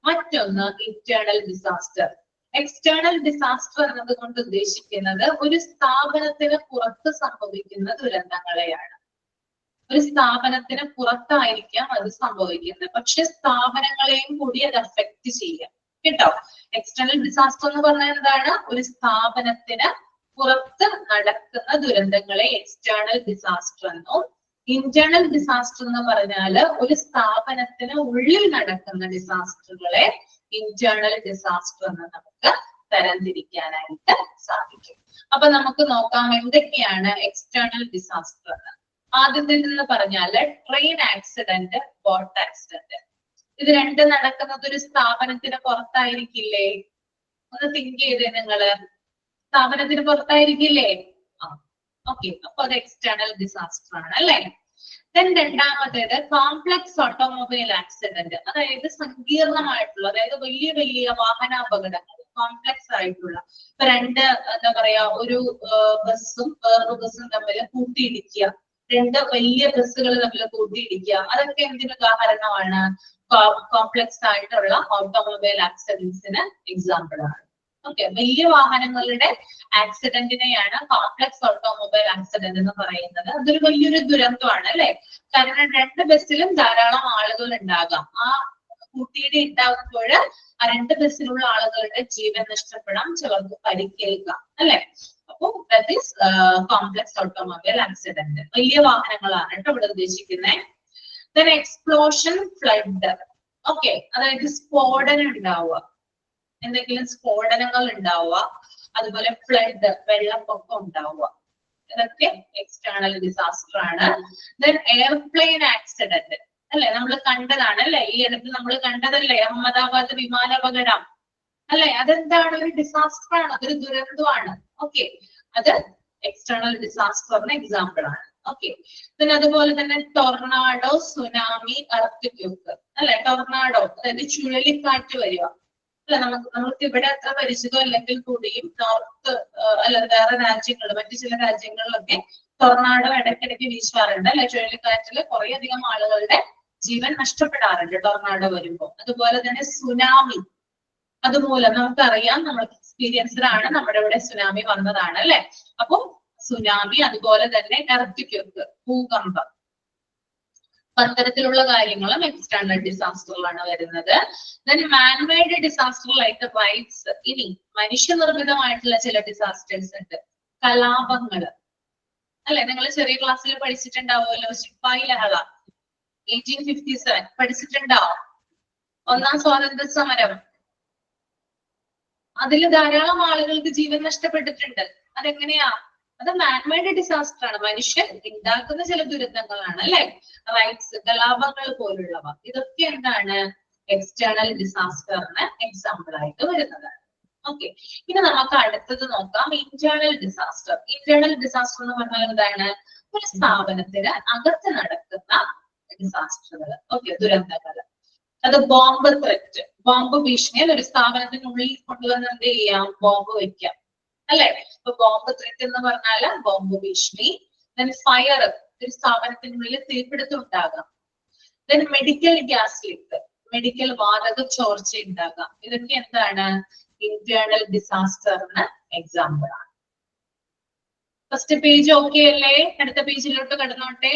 മറ്റൊന്ന് ഇന്റേണൽ ഡിസാസ്റ്റർ. എക്സ്റ്റേണൽ ഡിസാസ്റ്റർ എന്നതുകൊണ്ട് ഉദ്ദേശിക്കുന്നത് ഒരു സ്ഥാപനത്തിന് പുറത്ത് സംഭവിക്കുന്ന ദുരന്തങ്ങളെയാണ്. ഒരു സ്ഥാപനത്തിന് പുറത്തായിരിക്കാം അത് സംഭവിക്കുന്നത്, പക്ഷെ സ്ഥാപനങ്ങളെയും കൂടി അത് അഫക്റ്റ് ചെയ്യാം കേട്ടോ. എക്സ്റ്റേണൽ ഡിസാസ്റ്റർ എന്ന് പറഞ്ഞാൽ എന്താണ്? ഒരു സ്ഥാപനത്തിന് പുറത്ത് നടക്കുന്ന ദുരന്തങ്ങളെ എക്സ്റ്റേണൽ ഡിസാസ്റ്റർ എന്നും, ഇന്റേണൽ ഡിസാസ്റ്റർ എന്ന് പറഞ്ഞാൽ ഒരു സ്ഥാപനത്തിന് ഉള്ളിൽ നടക്കുന്ന ഡിസാസ്റ്ററുകളെ ഇന്റേണൽ ഡിസാസ്റ്റർ എന്ന് നമുക്ക് തരംതിരിക്കാനായിട്ട് സാധിക്കും. അപ്പൊ നമുക്ക് നോക്കാം എന്തൊക്കെയാണ് എക്സ്റ്റേണൽ ഡിസാസ്റ്റർ എന്ന്. ആദ്യത്തേതെന്ന് പറഞ്ഞാല് ട്രെയിൻ ആക്സിഡന്റ്, ബോട്ട് ആക്സിഡന്റ്. ഇത് രണ്ടും നടക്കുന്നത് ഒരു സ്ഥാപനത്തിന് പുറത്തായിരിക്കില്ലേ? ഒന്ന് തിങ്ക് ചെയ്തേ നിങ്ങള്. സ്ഥാപനത്തിന് പുറത്തായിരിക്കില്ലേ? ഓക്കെ, അപ്പൊ അത് എക്സ്റ്റേണൽ ഡിസാസ്റ്റർ ആണ് അല്ലെ. രണ്ടാമത്തേത് കോംപ്ലക്സ് ഓട്ടോമൊബൈൽ ആക്സിഡന്റ്. അതായത് സങ്കീർണമായിട്ടുള്ള, അതായത് വലിയ വലിയ വാഹനാപകടങ്ങൾ, കോംപ്ലക്സ് ആയിട്ടുള്ള. ഇപ്പൊ എന്താ പറയാ, ഒരു ബസ്സും വേറൊരു ബസ്സും തമ്മിൽ കൂട്ടിയിടിക്കുക, രണ്ട് വലിയ ബസ്സുകൾ തമ്മിൽ കൂട്ടിയിടിക്കുക, അതൊക്കെ എന്തിന് ഉദാഹരണമാണ്? കോംപ്ലക്സ് ആയിട്ടുള്ള ഓട്ടോമൊബൈൽ ആക്സിഡന്റ്സിന് എക്സാമ്പിൾ ആണ്. ഓക്കെ, വലിയ വാഹനങ്ങളുടെ ആക്സിഡന്റിനെയാണ് കോംപ്ലക്സ് ഓട്ടോമൊബൈൽ ആക്സിഡന്റ് എന്ന് പറയുന്നത്. അതൊരു വലിയൊരു ദുരന്തമാണ് അല്ലെ. കാരണം രണ്ട് ബസ്സിലും ധാരാളം ആളുകൾ ഉണ്ടാകാം. ആ കൂട്ടിയിടി ഉണ്ടാകുമ്പോൾ ആ രണ്ട് ബസ്സിലുള്ള ആളുകളുടെ ജീവൻ നഷ്ടപ്പെടാം, ചിലർക്ക് പരിക്കേൽക്കാം അല്ലെ. അപ്പൊ that is complex automobile accident. വലിയ വാഹനങ്ങളാണ് കേട്ടോ ഇവിടെ ഉദ്ദേശിക്കുന്നത്. Explosion, flood. ഓക്കെ, അതായത് സ്ഫോടനം ഉണ്ടാവുക, എന്തെങ്കിലും സ്ഫോടനങ്ങൾ ഉണ്ടാവുക, അതുപോലെ ഫ്ലഡ്, വെള്ളപ്പൊക്കം ഉണ്ടാവുക, ഇതൊക്കെ എക്സ്റ്റേണൽ ഡിസാസ്റ്റർ ആണ്. എയർപ്ലെയിൻ ആക്സിഡന്റ് അല്ലെ, നമ്മൾ കണ്ടതാണ് അല്ലെ, ഈ അടുത്ത് നമ്മൾ കണ്ടതല്ലേ അഹമ്മദാബാദ് വിമാനാപകടം അല്ലെ. അതെന്താണ്? ഒരു ഡിസാസ്റ്റർ ആണ്, അതൊരു ദുരന്തമാണ്. ഓക്കെ, അത് എക്സ്റ്റേണൽ ഡിസാസ്റ്ററിന് എക്സാമ്പിൾ ആണ്. ഓക്കെ, അതുപോലെ തന്നെ ടൊർണാഡോ, സുനാമി, എർത്ത്ക്വേക്ക് അല്ലെ. ടൊർണാഡോ അതായത് ചുഴലിക്കാറ്റ് വരിക അല്ല. നമുക്ക് ഇവിടെ അത്ര പരിചിതം അല്ലെങ്കിൽ കൂടിയും നോർത്ത് അല്ല വേറെ രാജ്യങ്ങൾ, മറ്റു ചില രാജ്യങ്ങളിലൊക്കെ ടൊർണാഡോ ഇടയ്ക്കിടയ്ക്ക് വീശാറുണ്ട് അല്ലെ. ചുഴലിക്കാറ്റില് കുറെ അധികം ആളുകളുടെ ജീവൻ നഷ്ടപ്പെടാറുണ്ട് ടൊർണാഡോ വരുമ്പോൾ. അതുപോലെ തന്നെ സുനാമി, അതുമൂലം നമുക്കറിയാം, നമ്മൾ എക്സ്പീരിയൻസ്ഡ് ആണ്, നമ്മുടെ ഇവിടെ സുനാമി വന്നതാണ് അല്ലെ. അപ്പൊ സുനാമി, അതുപോലെ തന്നെ എർത്ത്ക്വേക്ക്, ഭൂകമ്പം, അത്തരത്തിലുള്ള കാര്യങ്ങളും എക്സ്റ്റേണൽ ഡിസാസ്റ്ററിലാണ് വരുന്നത്. Man-made disaster like rights. ഇനി മനുഷ്യനിർമ്മിതമായിട്ടുള്ള ചില ഡിസാസ്റ്റേഴ്സ് ഉണ്ട്. കലാപങ്ങള് അല്ലെ, നിങ്ങൾ ചെറിയ ക്ലാസ്സിൽ പഠിച്ചിട്ടുണ്ടാവുമല്ലോ. ശിപ്പായി ലഹള 1857 പഠിച്ചിട്ടുണ്ടാവും. ഒന്നാം സ്വാതന്ത്ര്യ സമരം, അതിൽ ധാരാളം ആളുകൾക്ക് ജീവൻ നഷ്ടപ്പെട്ടിട്ടുണ്ട്. അതെങ്ങനെയാ? അത് മാൻമേഡ് ഡിസാസ്റ്റർ ആണ്, മനുഷ്യൻ ഉണ്ടാക്കുന്ന ചില ദുരന്തങ്ങളാണ് അല്ലെ. റൈറ്റ്സ്, കലാപങ്ങൾ പോലുള്ളവ, ഇതൊക്കെ എന്താണ് എക്സ്റ്റേണൽ ഡിസാസ്റ്ററിന് എക്സാമ്പിൾ ആയിട്ട് വരുന്നതാണ്. ഓക്കെ, ഇനി നമുക്ക് അടുത്തത് നോക്കാം, ഇന്റേണൽ ഡിസാസ്റ്റർ. ഇന്റേണൽ ഡിസാസ്റ്റർ എന്ന് പറഞ്ഞാൽ എന്താണ്, ഒരു സ്ഥാപനത്തിന് അകത്ത് നടക്കുന്ന ഡിസാസ്റ്ററുകൾ, ഓക്കെ, ദുരന്തങ്ങൾ. അത് ബോംബ് ത്രെറ്റ്, ബോംബ് ഭീഷണിയിൽ ഒരു സ്ഥാപനത്തിനുള്ളിൽ കൊണ്ടുവന്ന് എന്ത് ചെയ്യാം, ബോംബ് വെക്കാം അല്ലെ. ഇപ്പൊ ബോംബ് ത്രെറ്റ് എന്ന് പറഞ്ഞാല് ബോംബ് ഭീഷണി. ദെൻ ഫയർ, ഒരു സ്ഥാപനത്തിനുള്ളിൽ തീപിടുത്തം ഉണ്ടാകാം. Then medical gas leak, medical വാതക ചോർച്ച ഉണ്ടാകാം. ഇതൊക്കെ എന്താണ് ഇന്റേണൽ ഡിസാസ്റ്ററിന് എക്സാമ്പിൾ ആണ്. ഫസ്റ്റ് പേജ് ഓക്കെ അല്ലേ? അടുത്ത പേജിലോട്ട് കടന്നോട്ടെ.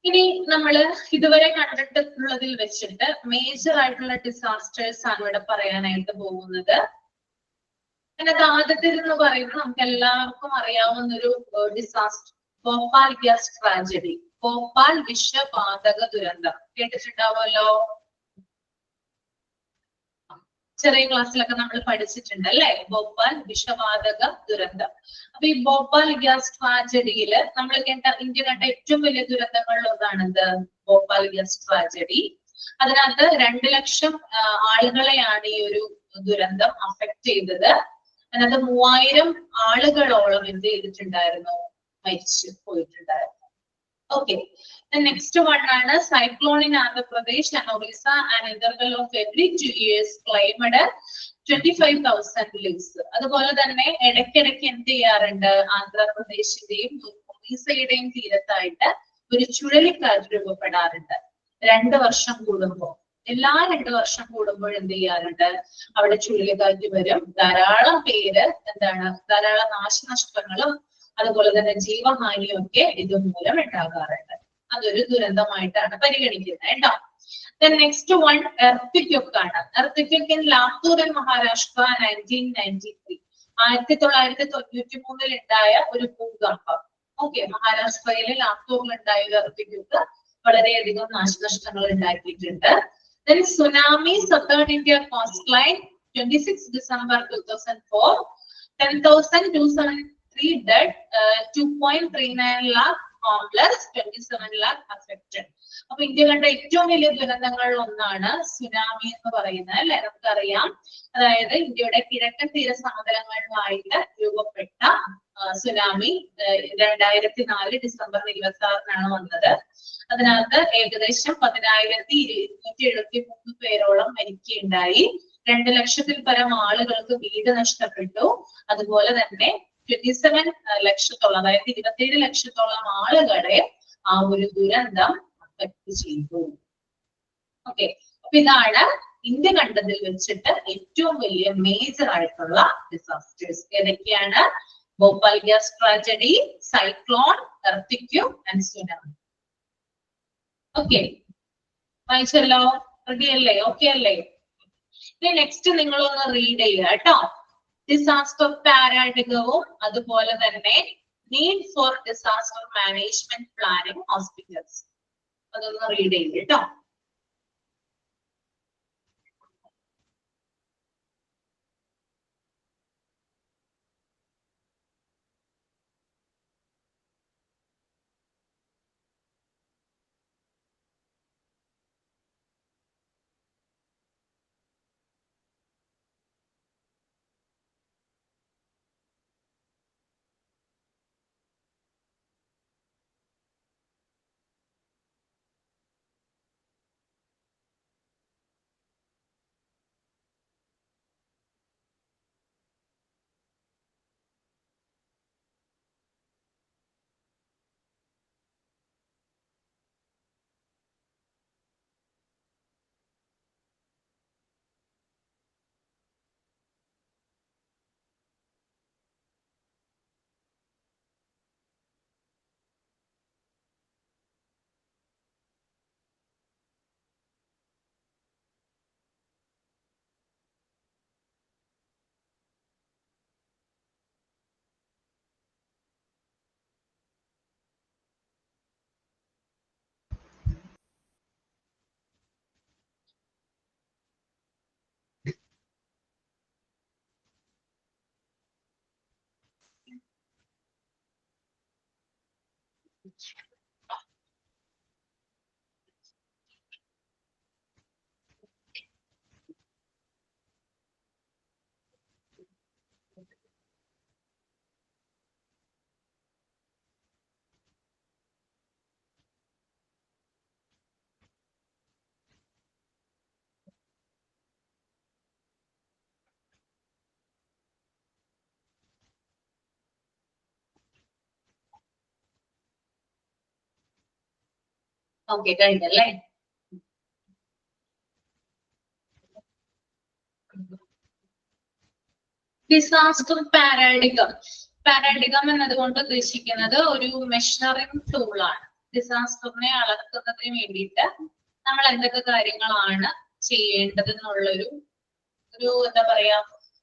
ഇനി നമ്മൾ ഇതുവരെ കണ്ടിട്ടുള്ളതിൽ വെച്ചിട്ട് മേജർ ആയിട്ടുള്ള ഡിസാസ്റ്റേഴ്സ് ആണ് ഇവിടെ പറയാനായിട്ട് പോകുന്നത്. അതിനകത്ത് ആദ്യത്തേത് എന്ന് പറയുന്നത് നമുക്ക് എല്ലാവർക്കും അറിയാവുന്ന ഒരു disaster, Bhopal gas tragedy, Bhopal വിഷവാതക ദുരന്തം കേട്ടിട്ടുണ്ടാവുമല്ലോ. ചെറിയ ക്ലാസ്സിലൊക്കെ നമ്മൾ പഠിച്ചിട്ടുണ്ട് അല്ലെ, ഭോപ്പാൽ വിഷവാതക ദുരന്തം. അപ്പൊ ഈ ഭോപ്പാൽ ഗ്യാസ് ട്രാജഡിയില് നമ്മൾ ഇന്ത്യ കണ്ട ഏറ്റവും വലിയ ദുരന്തങ്ങളിൽ ഒന്നാണിത് ഭോപ്പാൽ ഗ്യാസ് ട്രാജഡി. അതിനകത്ത് 2 ലക്ഷം ആളുകളെയാണ് ഈ ഒരു ദുരന്തം അഫക്ട് ചെയ്തത്. അതിനകത്ത് 3000 ആളുകളോളം എന്ത് ചെയ്തിട്ടുണ്ടായിരുന്നു, മരിച്ചു പോയിട്ടുണ്ടായിരുന്നു. Okay, the next one ആണ് cyclone in Andhra Pradesh and Orissa, an interval of every 2 years claimed 25,000 lives. അതുപോലെ തന്നെ ഇടയ്ക്കിടയ്ക്ക് എന്ത് ചെയ്യാറുണ്ട്, ആന്ധ്രാപ്രദേശിന്റെയും ഒറീസയുടെയും തീരത്തായിട്ട് ഒരു ചുഴലിക്കാറ്റ് രൂപപ്പെടാറുണ്ട് 2 വർഷം കൂടുമ്പോൾ. എല്ലാ 2 വർഷം കൂടുമ്പോൾ എന്ത് ചെയ്യാറുണ്ട്, അവിടെ ചുഴലിക്കാറ്റ് വരും. ധാരാളം പേര് എന്താണ്, ധാരാളം നാശനഷ്ടങ്ങളും അതുപോലെ തന്നെ ജീവഹാനിയും ഒക്കെ ഇതുമൂലം ഉണ്ടാകാറുണ്ട്. അതൊരു ദുരന്തമായിട്ടാണ് പരിഗണിക്കുന്നത് കേട്ടോ. നെക്സ്റ്റ് വൺ എർത്തിക്വക്ക് ആണ്. എർത്തിക്വക്ക് ഇൻ ലാത്തൂർ ഇൻ മഹാരാഷ്ട്ര 1993, 1993 ഉണ്ടായ ഒരു ഭൂകമ്പം. ഓക്കെ, മഹാരാഷ്ട്രയിലെ ലാത്തൂറിൽ ഉണ്ടായ ഒരു എർത്തിക്വക്ക് വളരെയധികം നാശനഷ്ടങ്ങൾ ഉണ്ടാക്കിയിട്ടുണ്ട്. Tsunami southern India cost line 26 December 2004, 10,273 dead, 2.39 lakh homeless, 27 lakh affected. അപ്പൊ ഇന്ത്യ കണ്ട ഏറ്റവും വലിയ ദുരന്തങ്ങളിൽ ഒന്നാണ് സുനാമി എന്ന് പറയുന്നത് അല്ലെ. നമുക്കറിയാം, അതായത് ഇന്ത്യയുടെ കിഴക്കൻ തീര സമതലങ്ങളിലായിട്ട് രൂപപ്പെട്ട സുനാമി 2004 December 26 വന്നത്. അതിനകത്ത് ഏകദേശം 10,273 പേരോളം മരിക്കുകയുണ്ടായി. 2 ലക്ഷത്തിൽ പരം ആളുകൾക്ക് വീട് നഷ്ടപ്പെട്ടു. അതുപോലെ തന്നെ 27 ലക്ഷത്തോളം, അതായത് 27 ലക്ഷത്തോളം ആളുകളെ ആ ഒരു ദുരന്തം അഫക്ട് ചെയ്തു. ഓക്കെ, അപ്പൊ ഇതാണ് ഇന്ത്യ കണ്ടതിൽ വെച്ചിട്ട് ഏറ്റവും വലിയ മേജർ ആയിട്ടുള്ള ഡിസാസ്റ്റേഴ്സ്. ഏതൊക്കെയാണ്? Bhopal gas tragedy, cyclone, earthquake and tsunami. Okay, വായിച്ചല്ലോ, റെഡി അല്ലേ? ഓക്കെ അല്ലേ? ഇനി നെക്സ്റ്റ് നിങ്ങളൊന്ന് റീഡ് ചെയ്യുക കേട്ടോ. ഡിസാസ്റ്റർ പാരാഡിഗവും അതുപോലെ തന്നെ need for disaster management planning hospitals, അതൊന്ന് റീഡ് ചെയ്യും കേട്ടോ. ഓക്കെ, കഴിഞ്ഞല്ലേ? ഡിസാസ്റ്റർ പാരാഡിഗം. പാരാഡിഗം എന്നതുകൊണ്ട് ഉദ്ദേശിക്കുന്നത് ഒരു മെഷറിംഗ് ടൂൾ ആണ്. ഡിസാസ്റ്ററിനെ അളക്കുന്നതിന് വേണ്ടിയിട്ട് നമ്മൾ എന്തൊക്കെ കാര്യങ്ങളാണ് ചെയ്യേണ്ടത് എന്നുള്ളൊരു എന്താ പറയാ,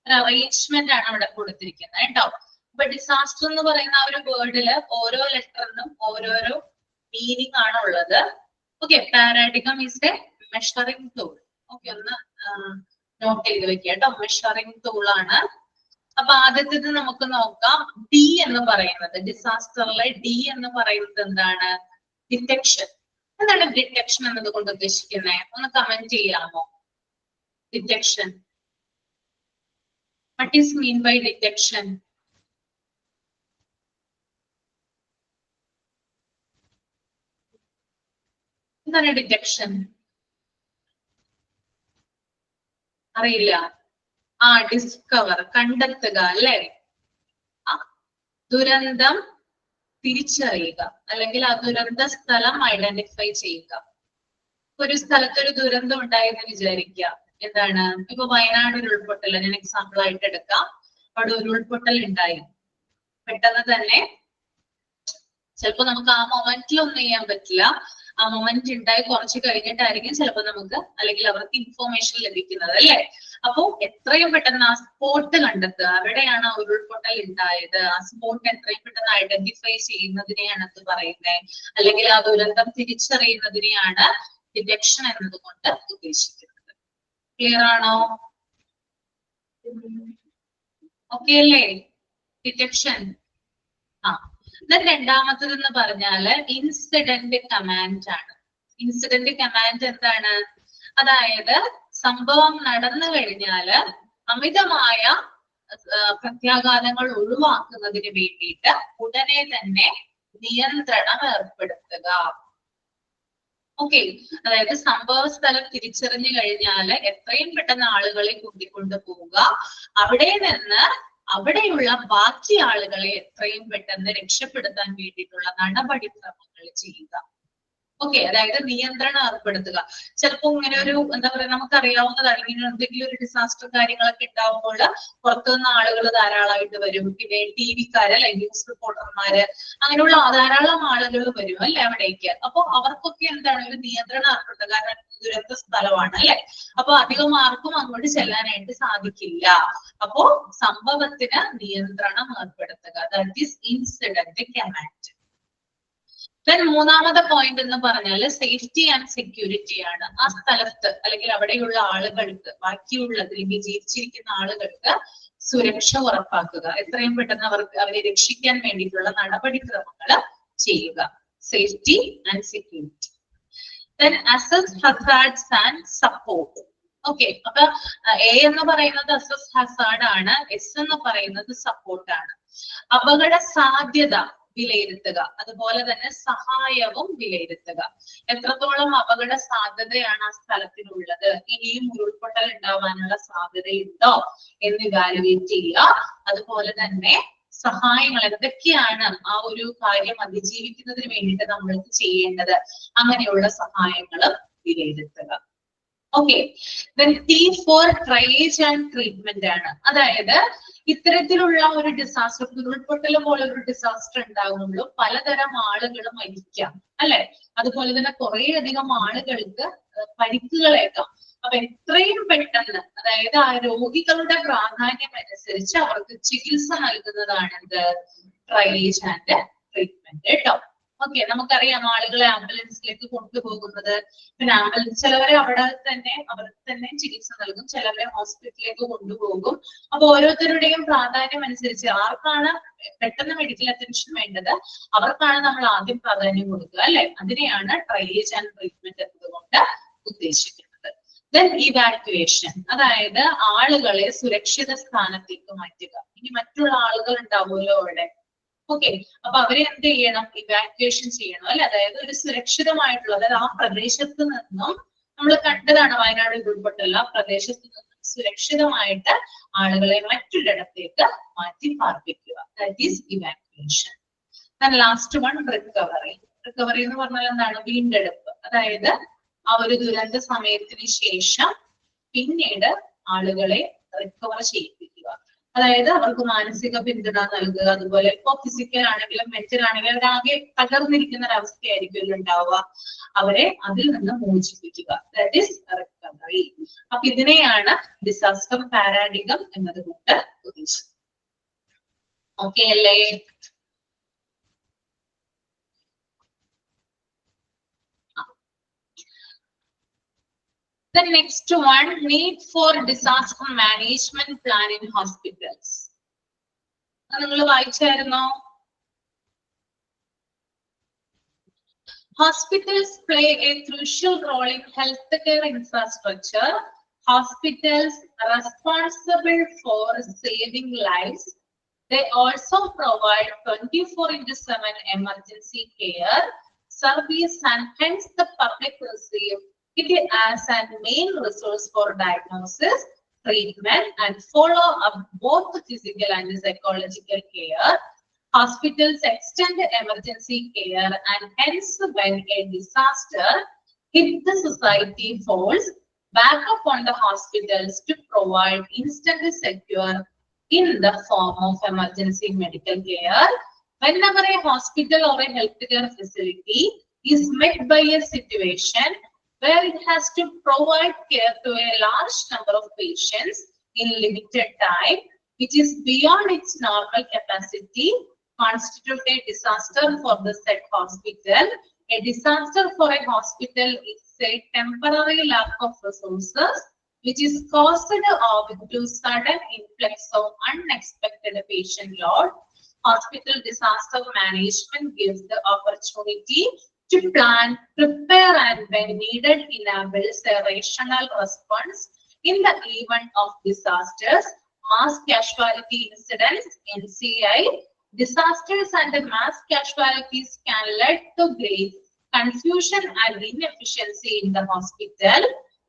ഒരു അറേഞ്ച്മെന്റ് ആണ് അവിടെ കൊടുത്തിരിക്കുന്നത് കേട്ടോ. അപ്പൊ ഡിസാസ്റ്റർ എന്ന് പറയുന്ന ആ ഒരു വേർഡില് ഓരോ ലെറ്ററിനും ഓരോരോ മീനിങ് ആണ് ഉള്ളത്. Okay, paradigm is a measuring tool. Okay, ഒന്ന് നോട്ട് ചെയ്ത് വെക്കുക കേട്ടോ. മെഷറിംഗ് ടൂൾ ആണ്. അപ്പൊ ആദ്യത്തേത് നമുക്ക് നോക്കാം. ഡി എന്ന് പറയുന്നത്, ഡിസാസ്റ്ററിലെ ഡി എന്ന് പറയുന്നത് എന്താണ്? ഡിറ്റക്ഷൻ. എന്താണ് ഡിറ്റക്ഷൻ എന്നതുകൊണ്ട് ഉദ്ദേശിക്കുന്നത്? ഒന്ന് കമന്റ് ചെയ്യാമോ? Detection, what is mean by detection? എന്താണ് ഡിറ്റക്ഷൻ? അറിയില്ല. ഡിസ്കവർ, കണ്ടെത്തുക അല്ലെ? ദുരന്തം തിരിച്ചറിയുക, അല്ലെങ്കിൽ ആ ദുരന്ത സ്ഥലം ഐഡന്റിഫൈ ചെയ്യുക. ഒരു സ്ഥലത്തൊരു ദുരന്തം ഉണ്ടായെന്ന് വിചാരിക്കുക. എന്താണ്? ഇപ്പൊ വയനാട് ഉരുൾപൊട്ടൽ ഞാൻ എക്സാമ്പിൾ ആയിട്ട് എടുക്കാം. അവിടെ ഒരു ഉരുൾപൊട്ടൽ ഉണ്ടായി. പെട്ടെന്ന് തന്നെ ചിലപ്പോ നമുക്ക് ആ മൊമെന്റിൽ ഒന്നും ചെയ്യാൻ പറ്റില്ല. ആ മൊമെന്റ് ഉണ്ടായി കുറച്ച് കഴിഞ്ഞിട്ടായിരിക്കും ചിലപ്പോ നമുക്ക്, അല്ലെങ്കിൽ അവർക്ക് ഇൻഫോർമേഷൻ ലഭിക്കുന്നത് അല്ലെ? അപ്പോ എത്രയും പെട്ടെന്ന് ആ സ്പോട്ട് കണ്ടെത്തുക. അവിടെയാണ് ആ ഉരുൾപൊട്ടൽ ഉണ്ടായത്. ആ സ്പോട്ട് എത്രയും പെട്ടെന്ന് ഐഡന്റിഫൈ ചെയ്യുന്നതിനെയാണ് അത് പറയുന്നത്, അല്ലെങ്കിൽ ആ ദുരന്തം തിരിച്ചറിയുന്നതിനെയാണ് ഡിറ്റക്ഷൻ എന്നതുകൊണ്ട് ഉദ്ദേശിക്കുന്നത്. ക്ലിയർ ആണോ? ഓക്കെ അല്ലേ? ഡിറ്റക്ഷൻ. രണ്ടാമത്തത് എന്ന് പറഞ്ഞാല് ഇൻസിഡന്റ് കമാൻഡ് ആണ്. ഇൻസിഡന്റ് കമാൻഡ് എന്താണ്? അതായത് സംഭവം നടന്നു കഴിഞ്ഞാല് അമിതമായ പ്രത്യാഘാതങ്ങൾ ഒഴിവാക്കുന്നതിന് വേണ്ടിയിട്ട് ഉടനെ തന്നെ നിയന്ത്രണം ഏർപ്പെടുത്തുക. ഓക്കെ, അതായത് സംഭവ സ്ഥലം തിരിച്ചറിഞ്ഞു കഴിഞ്ഞാല് എത്രയും പെട്ടെന്ന് ആളുകളെ കൂട്ടിക്കൊണ്ടു പോവുക. അവിടെ നിന്ന് അവിടെയുള്ള ബാക്കി ആളുകളെ എത്രയും പെട്ടെന്ന് രക്ഷപ്പെടുത്താൻ വേണ്ടിയിട്ടുള്ള നടപടിക്രമങ്ങൾ ചെയ്യുക. ഓക്കെ, അതായത് നിയന്ത്രണം ഏർപ്പെടുത്തുക. ചിലപ്പോ ഇങ്ങനെ ഒരു എന്താ പറയാ, നമുക്കറിയാവുന്നതാണ്, ഇങ്ങനെ എന്തെങ്കിലും ഒരു ഡിസാസ്റ്റർ കാര്യങ്ങളൊക്കെ ഉണ്ടാവുമ്പോൾ പുറത്തുനിന്ന് ആളുകൾ ധാരാളമായിട്ട് വരും. പിന്നെ ടിവിക്കാര് അല്ലെ, ന്യൂസ് റിപ്പോർട്ടർമാര്, അങ്ങനെയുള്ള ധാരാളം ആളുകൾ വരും അല്ലെ അവിടേക്ക്. അപ്പൊ അവർക്കൊക്കെ എന്താണ് ഒരു നിയന്ത്രണം ഏർപ്പെടുത്തുക. കാരണം ദുരന്ത സ്ഥലമാണ് അല്ലെ. അപ്പൊ അധികം ആർക്കും അങ്ങോട്ട് ചെല്ലാനായിട്ട് സാധിക്കില്ല. അപ്പോ സംഭവത്തിന് നിയന്ത്രണം ഏർപ്പെടുത്തുക. That is incident command. മൂന്നാമത്തെ പോയിന്റ് എന്ന് പറഞ്ഞാൽ സേഫ്റ്റി ആൻഡ് സെക്യൂരിറ്റി ആണ്. ആ സ്ഥലത്ത് അല്ലെങ്കിൽ അവിടെയുള്ള ആളുകൾക്ക്, ബാക്കിയുള്ള അല്ലെങ്കിൽ ജീവിച്ചിരിക്കുന്ന ആളുകൾക്ക് സുരക്ഷ ഉറപ്പാക്കുക. എത്രയും പെട്ടെന്ന് അവരെ രക്ഷിക്കാൻ വേണ്ടിയിട്ടുള്ള നടപടിക്രമങ്ങൾ ചെയ്യുക. Safety and security. Then assess hazards and support. Okay, അപ്പൊ എ എന്ന് പറയുന്നത് അസസ് ഹസാർഡ് ആണ്, എസ് എന്ന് പറയുന്നത് സപ്പോർട്ട് ആണ്. അപകട സാധ്യത വിലയിരുത്തുക, അതുപോലെ തന്നെ സഹായവും വിലയിരുത്തുക. എത്രത്തോളം അപകട സാധ്യതയാണ് ആ സ്ഥലത്തിനുള്ളത്, ഇനിയും ഉരുൾപൊട്ടൽ ഉണ്ടാവാനുള്ള സാധ്യതയുണ്ടോ എന്ന് ഇവാലുവേറ്റ് ചെയ്യുക. അതുപോലെ തന്നെ സഹായങ്ങൾ എന്തൊക്കെയാണ് ആ ഒരു കാര്യം അതിജീവിക്കുന്നതിന് വേണ്ടിയിട്ട് നമ്മൾക്ക് ചെയ്യേണ്ടത്, അങ്ങനെയുള്ള സഹായങ്ങളും വിലയിരുത്തുക. Okay, T for triage and treatment ആണ്. അതായത് ഇത്തരത്തിലുള്ള ഒരു ഡിസാസ്റ്റർ, ഉരുൾപൊട്ടൽ പോലെ ഒരു ഡിസാസ്റ്റർ ഉണ്ടാകുമ്പോൾ പലതരം ആളുകൾ മരിക്കാം അല്ലെ. അതുപോലെ തന്നെ കുറെ അധികം ആളുകൾക്ക് പരിക്കുകളേക്കാം. അപ്പൊ എത്രയും പെട്ടെന്ന്, അതായത് ആ രോഗികളുടെ പ്രാധാന്യം അനുസരിച്ച് അവർക്ക് ചികിത്സ നൽകുന്നതാണ് എന്ത്? ട്രയേജ് ആൻഡ് ട്രീറ്റ്മെന്റ് കേട്ടോ. ഓക്കെ, നമുക്കറിയാം ആളുകളെ ആംബുലൻസിലേക്ക് കൊണ്ടുപോകുന്നത്. പിന്നെ ചിലവരെ അവിടെ തന്നെ അവർക്ക് തന്നെ ചികിത്സ നൽകും, ചിലവരെ ഹോസ്പിറ്റലിലേക്ക് കൊണ്ടുപോകും. അപ്പൊ ഓരോരുത്തരുടെയും പ്രാധാന്യം അനുസരിച്ച് ആർക്കാണ് പെട്ടെന്ന് മെഡിക്കൽ അറ്റൻഷൻ വേണ്ടത് അവർക്കാണ് നമ്മൾ ആദ്യം പ്രാധാന്യം കൊടുക്കുക, അല്ലെ? അതിനെയാണ് ട്രയേജ് ആൻഡ് ട്രീറ്റ്മെന്റ് എന്നതുകൊണ്ട് ഉദ്ദേശിക്കുന്നത്. ദെൻ ഇവാക്യുവേഷൻ, അതായത് ആളുകളെ സുരക്ഷിത സ്ഥാനത്തേക്ക് മാറ്റുക. ഇനി മറ്റുള്ള ആളുകൾ ഉണ്ടാവുമല്ലോ അവിടെ. ഓക്കെ, അപ്പൊ അവരെ എന്ത് ചെയ്യണം? ഇവാക്യുവേഷൻ ചെയ്യണം, അല്ലെ? അതായത് ഒരു സുരക്ഷിതമായിട്ടുള്ള, അതായത് ആ പ്രദേശത്ത് നിന്നും നമ്മൾ കണ്ടതാണ് വയനാട് ഉൾപ്പെട്ടുള്ള ആ പ്രദേശത്ത് നിന്നും സുരക്ഷിതമായിട്ട് ആളുകളെ മറ്റൊരിടത്തേക്ക് മാറ്റി പാർപ്പിക്കുക. That is evacuation. Last one recovery. Recovery എന്ന് പറഞ്ഞാൽ എന്താണ്? വീണ്ടെടുപ്പ്. അതായത് ആ ഒരു ദുരന്ത സമയത്തിന് ശേഷം പിന്നീട് ആളുകളെ റിക്കവർ ചെയ്യിപ്പിക്കുക. അതായത് അവർക്ക് മാനസിക പിന്തുണ നൽകുക. അതുപോലെ ഇപ്പൊ ഫിസിക്കൽ ആണെങ്കിലും മെന്റൽ ആണെങ്കിലും അവരാകെ തകർന്നിരിക്കുന്ന ഒരവസ്ഥയായിരിക്കും ഉണ്ടാവുക. അവരെ അതിൽ നിന്ന് മോചിപ്പിക്കുക. That is recovery. അപ്പൊ ഇതിനെയാണ് ഡിസാസ്റ്റർ പാരാഡിഗം എന്നതുകൊണ്ട് ഉദ്ദേശിക്കുന്നത്. ഓക്കെ അല്ലേ? The next one, need for disaster management plan in hospitals. നിങ്ങൾ വായിച്ചായിരുന്നോ? Hospitals play a crucial role in healthcare infrastructure. Hospitals are responsible for saving lives. They also provide 24/7 emergency care service, and hence the public receive it as a main resource for diagnosis, treatment, and follow-up both physical and psychological care. Hospitals extend emergency care, and hence when a disaster hits the society, falls back upon the hospitals to provide instant secure in the form of emergency medical care. Whenever a hospital or a healthcare facility is met by a situation where it has to provide care to a large number of patients in limited time, which is beyond its normal capacity, constitute a disaster for the said hospital. A disaster for a hospital is a temporary lack of resources, which is caused owing to sudden influx of unexpected patient load. Hospital disaster management gives the opportunity to plan, prepare, and when needed, enables a rational response in the event of disasters, mass casualty incidents, NCI. Disasters and mass casualties can lead to great confusion and inefficiency in the hospital.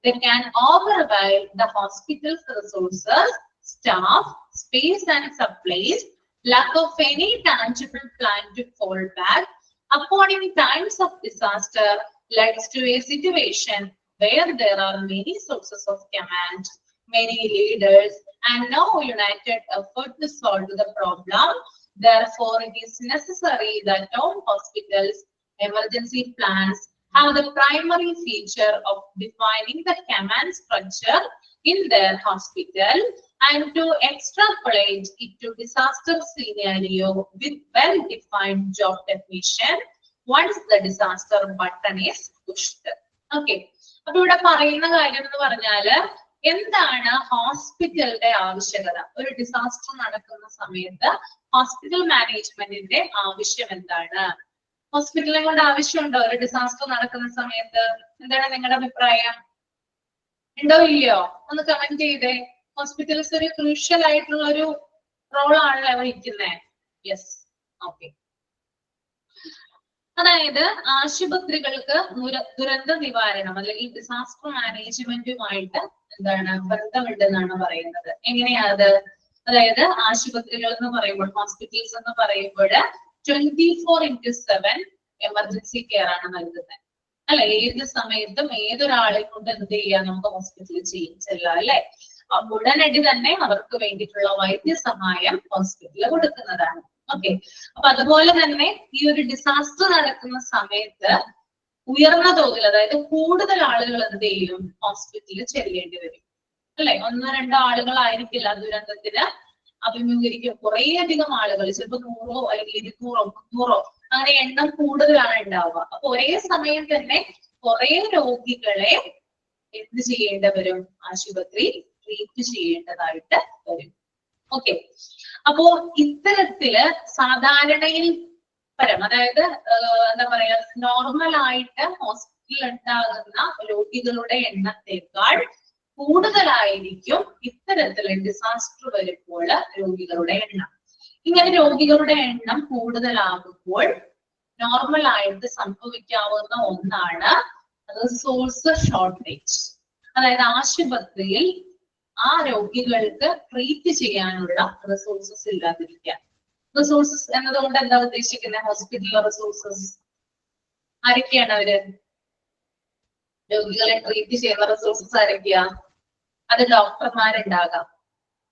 They can overwhelm the hospital's resources, staff, space, and supplies. Lack of any tangible plan to fall back upon in times of disaster leads to a situation where there are many sources of command, many leaders, and no united effort to solve the problem. Therefore, it is necessary that all hospitals' emergency plans have the primary feature of defining the command structure in their hospital and to extrapolate it to disaster scenario with well-defined job definition once the disaster button is pushed. Okay. അപ്പൊ ഇവിടെ പറയുന്ന കാര്യം എന്ന് പറഞ്ഞാല് എന്താണ് ഹോസ്പിറ്റലിന്റെ ആവശ്യകത? ഒരു ഡിസാസ്റ്റർ നടക്കുന്ന സമയത്ത് ഹോസ്പിറ്റൽ മാനേജ്മെന്റിന്റെ ആവശ്യം എന്താണ്? ഹോസ്പിറ്റലിനെ കൊണ്ട് ആവശ്യമുണ്ടോ ഒരു ഡിസാസ്റ്റർ നടക്കുന്ന സമയത്ത്? എന്താണ് നിങ്ങളുടെ അഭിപ്രായം? ഉണ്ടോ ഇല്ലയോ? ഒന്ന് കമന്റ് ചെയ്തേ. ഹോസ്പിറ്റൽസ് ഒരു ക്രൂഷ്യൽ ആയിട്ടുള്ള ഒരു റോൾ ആണല്ലോ വഹിക്കുന്നത്. Yes, okay. അതായത് ആശുപത്രികൾക്ക് ദുരന്ത നിവാരണം അല്ലെങ്കിൽ ഡിസാസ്റ്റർ മാനേജ്മെന്റുമായിട്ട് എന്താണ് ബന്ധമുണ്ടെന്നാണ് പറയുന്നത്. എങ്ങനെയാത്? അതായത് ആശുപത്രികൾ എന്ന് പറയുമ്പോൾ, ഹോസ്പിറ്റൽസ് എന്ന് പറയുമ്പോൾ 24/7 എമർജൻസി കെയർ ആണ് നൽകുന്നത്, അല്ലെ? ഏത് സമയത്തും ഏതൊരാളെ കൊണ്ട് എന്ത് ചെയ്യാം? നമുക്ക് ഹോസ്പിറ്റലിൽ ചെല്ലാം, അല്ലെ? ഉടനടി തന്നെ അവർക്ക് വേണ്ടിയിട്ടുള്ള വൈദ്യസഹായം ഹോസ്പിറ്റലിൽ കൊടുക്കുന്നതാണ്. ഓക്കെ. അപ്പൊ അതുപോലെ തന്നെ ഈ ഒരു ഡിസാസ്റ്റർ നടക്കുന്ന സമയത്ത് ഉയർന്ന തോതിൽ, അതായത് കൂടുതൽ ആളുകൾ എന്ത് ചെയ്യും? ഹോസ്പിറ്റലിൽ ചെല്ലേണ്ടി വരും, അല്ലെ? 1-2 ആളുകളായിരിക്കില്ല ദുരന്തത്തിന് അഭിമുഖീകരിക്കും. കുറേയധികം ആളുകൾ, ചിലപ്പോൾ 100 അല്ലെങ്കിൽ 200, 300 അങ്ങനെ എണ്ണം കൂടുതലാണ് ഉണ്ടാവുക. അപ്പൊ ഒരേ സമയം തന്നെ കുറെ രോഗികളെ എന്ത് ചെയ്യേണ്ട വരും? ആശുപത്രി ട്രീറ്റ് ചെയ്യേണ്ടതായിട്ട് വരും. ഓക്കെ, അപ്പോ ഇത്തരത്തില് സാധാരണയിൽ പരം, അതായത് എന്താ പറയാ, നോർമൽ ആയിട്ട് ഹോസ്പിറ്റലിൽ ഉണ്ടാകുന്ന രോഗികളുടെ എണ്ണത്തേക്കാൾ കൂടുതലായിരിക്കും ഇത്തരത്തില് ഡിസാസ്റ്റർ വരുമ്പോൾ രോഗികളുടെ എണ്ണം. ഇങ്ങനെ രോഗികളുടെ എണ്ണം കൂടുതലാകുമ്പോൾ നോർമൽ ആയിട്ട് സംഭവിക്കാവുന്ന ഒന്നാണ് റിസോഴ്സ് ഷോർട്ടേജ്. അതായത് ആശുപത്രിയിൽ ആ രോഗികൾക്ക് ട്രീറ്റ് ചെയ്യാനുള്ള റിസോഴ്സസ് ഇല്ലാതിരിക്കുക. റിസോഴ്സസ് എന്നതുകൊണ്ട് എന്താ ഉദ്ദേശിക്കുന്നത്? Hospital resources. ആരൊക്കെയാണ് അവര്? രോഗികളെ ട്രീറ്റ് ചെയ്യുന്ന റിസോഴ്സസ് ആരൊക്കെയാ? അത് ഡോക്ടർമാരുണ്ടാകാം,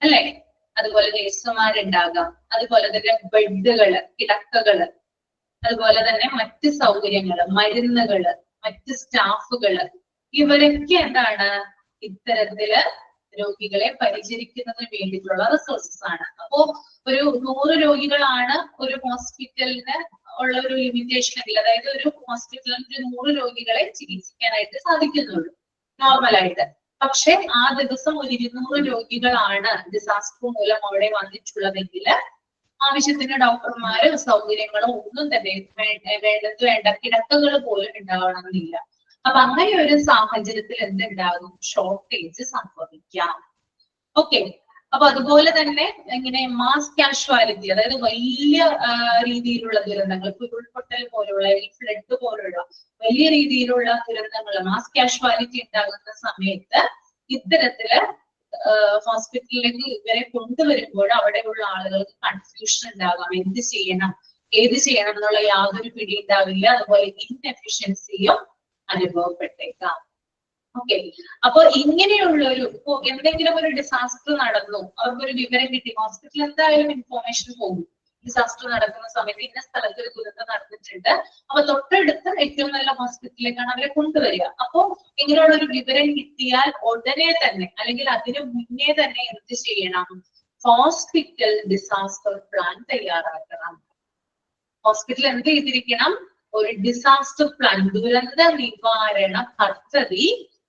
അല്ലെ? അതുപോലെ നഴ്സുമാരുണ്ടാകാം, അതുപോലെ തന്നെ ബെഡുകള്, കിടക്കകള്, അതുപോലെ തന്നെ മറ്റ് സൗകര്യങ്ങള്, മരുന്നുകള്, മറ്റ് സ്റ്റാഫുകള്, ഇവരൊക്കെ എന്താണ്? ഇത്തരത്തില് രോഗികളെ പരിചരിക്കുന്നതിന് വേണ്ടിയിട്ടുള്ള റിസോഴ്സസ് ആണ്. അപ്പോ ഒരു 100 രോഗികളാണ് ഒരു ഹോസ്പിറ്റലിന് ഉള്ള ഒരു ലിമിറ്റേഷൻ എങ്കിൽ, അതായത് ഒരു ഹോസ്പിറ്റലിൽ 100 രോഗികളെ ചികിത്സിക്കാനായിട്ട് സാധിക്കുന്നുള്ളൂ നോർമലായിട്ട്. പക്ഷെ ആ ദിവസം ഒരു 200 രോഗികളാണ് ഡിസാസ്റ്റർ മൂലം അവിടെ വന്നിട്ടുള്ളതെങ്കിൽ ആവശ്യത്തിന് ഡോക്ടർമാരും സൗകര്യങ്ങളും ഒന്നും തന്നെ വേണ്ട കിടക്കകൾ പോലും ഉണ്ടാവണമെന്നില്ല. അപ്പൊ അങ്ങനെ ഒരു സാഹചര്യത്തിൽ എന്തുണ്ടാകും? ഷോർട്ടേജ് സംഭവിക്കാം. ഓക്കെ, അപ്പൊ അതുപോലെ തന്നെ ഇങ്ങനെ മാസ് കാഷ്വാലിറ്റി, അതായത് വലിയ രീതിയിലുള്ള ദുരന്തങ്ങൾ, ഉരുൾപൊട്ടൽ പോലുള്ള, ഫ്ലഡ് പോലുള്ള വലിയ രീതിയിലുള്ള ദുരന്തങ്ങൾ, മാസ് കാഷ്വാലിറ്റി ഉണ്ടാകുന്ന സമയത്ത് ഇത്തരത്തില് ഹോസ്പിറ്റലിലേക്ക് ഇവരെ കൊണ്ടുവരുമ്പോൾ അവിടെയുള്ള ആളുകൾക്ക് കൺഫ്യൂഷൻ ഉണ്ടാകാം. എന്ത് ചെയ്യണം, ഏത് ചെയ്യണം എന്നുള്ള യാതൊരു പിടി ഉണ്ടാവില്ല. അതുപോലെ ഇൻഎഫിഷ്യൻസിയും അനുഭവപ്പെട്ടേക്കാം. ഓക്കെ, അപ്പൊ ഇങ്ങനെയുള്ള ഒരു, ഇപ്പോ എന്തെങ്കിലും ഒരു ഡിസാസ്റ്റർ നടന്നു, അവർക്കൊരു വിവരം കിട്ടി, ഹോസ്പിറ്റലിൽ എന്തായാലും ഇൻഫോർമേഷൻ പോകും. ഡിസാസ്റ്റർ നടക്കുന്ന സമയത്ത് ഇന്ന സ്ഥലത്ത് ഒരു ദുരന്തം നടന്നിട്ടുണ്ട്, അപ്പൊ തൊട്ടടുത്ത് ഏറ്റവും നല്ല ഹോസ്പിറ്റലിലേക്കാണ് അവരെ കൊണ്ടുവരിക. അപ്പോ ഇങ്ങനെയുള്ള ഒരു വിവരം കിട്ടിയാൽ ഉടനെ തന്നെ, അല്ലെങ്കിൽ അതിനു മുന്നേ തന്നെ എന്ത് ചെയ്യണം? ഹോസ്പിറ്റൽ ഡിസാസ്റ്റർ പ്ലാൻ തയ്യാറാക്കണം. ഹോസ്പിറ്റൽ എന്ത് ചെയ്തിരിക്കണം? ഒരു ഡിസാസ്റ്റർ പ്ലാൻ, ദുരന്ത നിവാരണ പദ്ധതി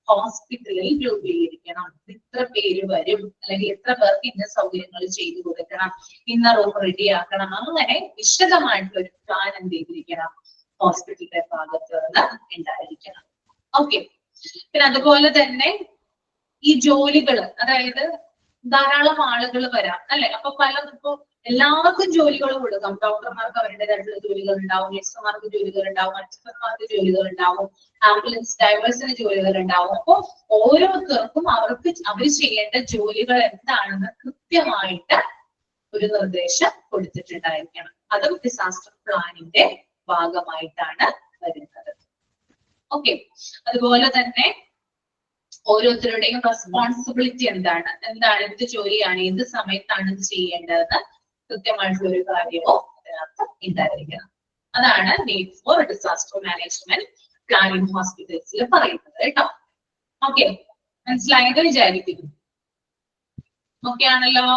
ഹോസ്പിറ്റലിൽ രൂപീകരിക്കണം. ഇത്ര പേര് വരും, അല്ലെങ്കിൽ എത്ര പേർക്ക് ഇന്ന സൗകര്യങ്ങൾ ചെയ്തു കൊടുക്കണം, ഇന്ന റൂം റെഡിയാക്കണം, അങ്ങനെ വിശദമായിട്ടുള്ള ഒരു പ്ലാൻ എന്ത് ചെയ്തിരിക്കണം? ഹോസ്പിറ്റലിന്റെ ഭാഗത്ത് നിന്ന് ഉണ്ടായിരിക്കണം. ഓക്കെ, പിന്നെ അതുപോലെ തന്നെ ഈ ജോലികള്, അതായത് ധാരാളം ആളുകൾ വരാം, അല്ലെ? അപ്പൊ ഇപ്പോ എല്ലാവർക്കും ജോലികൾ കൊടുക്കാം. ഡോക്ടർമാർക്ക് അവരുടേതായിട്ടുള്ള ജോലികൾ ഉണ്ടാവും, നഴ്സുമാർക്ക് ജോലികൾ ഉണ്ടാവും, അസിസ്റ്റന്റ്മാർക്ക് ജോലികൾ ഉണ്ടാവും, ആംബുലൻസ് ഡ്രൈവേഴ്സിന് ജോലികൾ ഉണ്ടാവും. അപ്പൊ ഓരോരുത്തർക്കും അവർ ചെയ്യേണ്ട ജോലികൾ എന്താണെന്ന് കൃത്യമായിട്ട് ഒരു നിർദ്ദേശം കൊടുത്തിട്ടുണ്ടായിരിക്കണം. അതും ഡിസാസ്റ്റർ പ്ലാനിന്റെ ഭാഗമായിട്ടാണ് വരുന്നത്. ഓക്കെ, അതുപോലെ തന്നെ ഓരോരുത്തരുടെയും റെസ്പോൺസിബിലിറ്റി എന്താണ്, എന്ത് ജോലിയാണ്, എന്ത് സമയത്താണ് ഇത് ചെയ്യേണ്ടതെന്ന് കൃത്യമായിട്ടുള്ള ഒരു കാര്യമോ അതിനകത്ത് ഉണ്ടായിരിക്കണം. അതാണ് need for disaster management planning ഹോസ്പിറ്റൽസിൽ പറയുന്നത് കേട്ടോ. ഓക്കെ, മനസ്സിലായത് വിചാരിക്കുന്നു. ഓക്കെ ആണല്ലോ?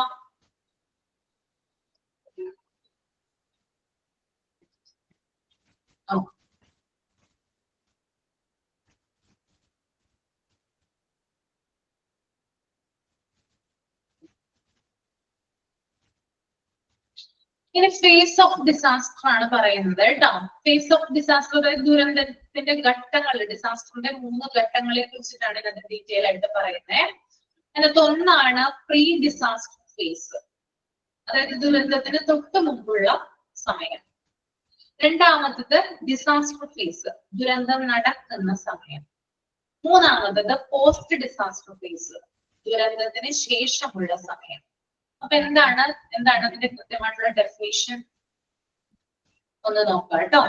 ഇനി ഫേസ് ഓഫ് ഡിസാസ്റ്റർ ആണ് പറയുന്നത് കേട്ടോ. ഫേസ് ഓഫ് ഡിസാസ്റ്റർ, അതായത് ദുരന്തത്തിന്റെ ഘട്ടങ്ങൾ, ഡിസാസ്റ്ററിന്റെ 3 ഘട്ടങ്ങളെ കുറിച്ചിട്ടാണ് ഇതിന്റെ ഡീറ്റെയിൽ ആയിട്ട് പറയുന്നത്. അതിനകത്ത് ഒന്നാണ് പ്രീ ഡിസാസ്റ്റർ ഫേസ്, അതായത് ദുരന്തത്തിന് തൊട്ട് മുമ്പുള്ള സമയം. രണ്ടാമത്തത് ഡിസാസ്റ്റർ ഫേസ്, ദുരന്തം നടക്കുന്ന സമയം. മൂന്നാമത്തത് പോസ്റ്റ് ഡിസാസ്റ്റർ ഫേസ്, ദുരന്തത്തിന് ശേഷമുള്ള സമയം. അപ്പൊ എന്താണ് അതിന്റെ കൃത്യമായിട്ടുള്ള ഡെഫിനിഷൻ ഒന്ന് നോക്കാം കേട്ടോ.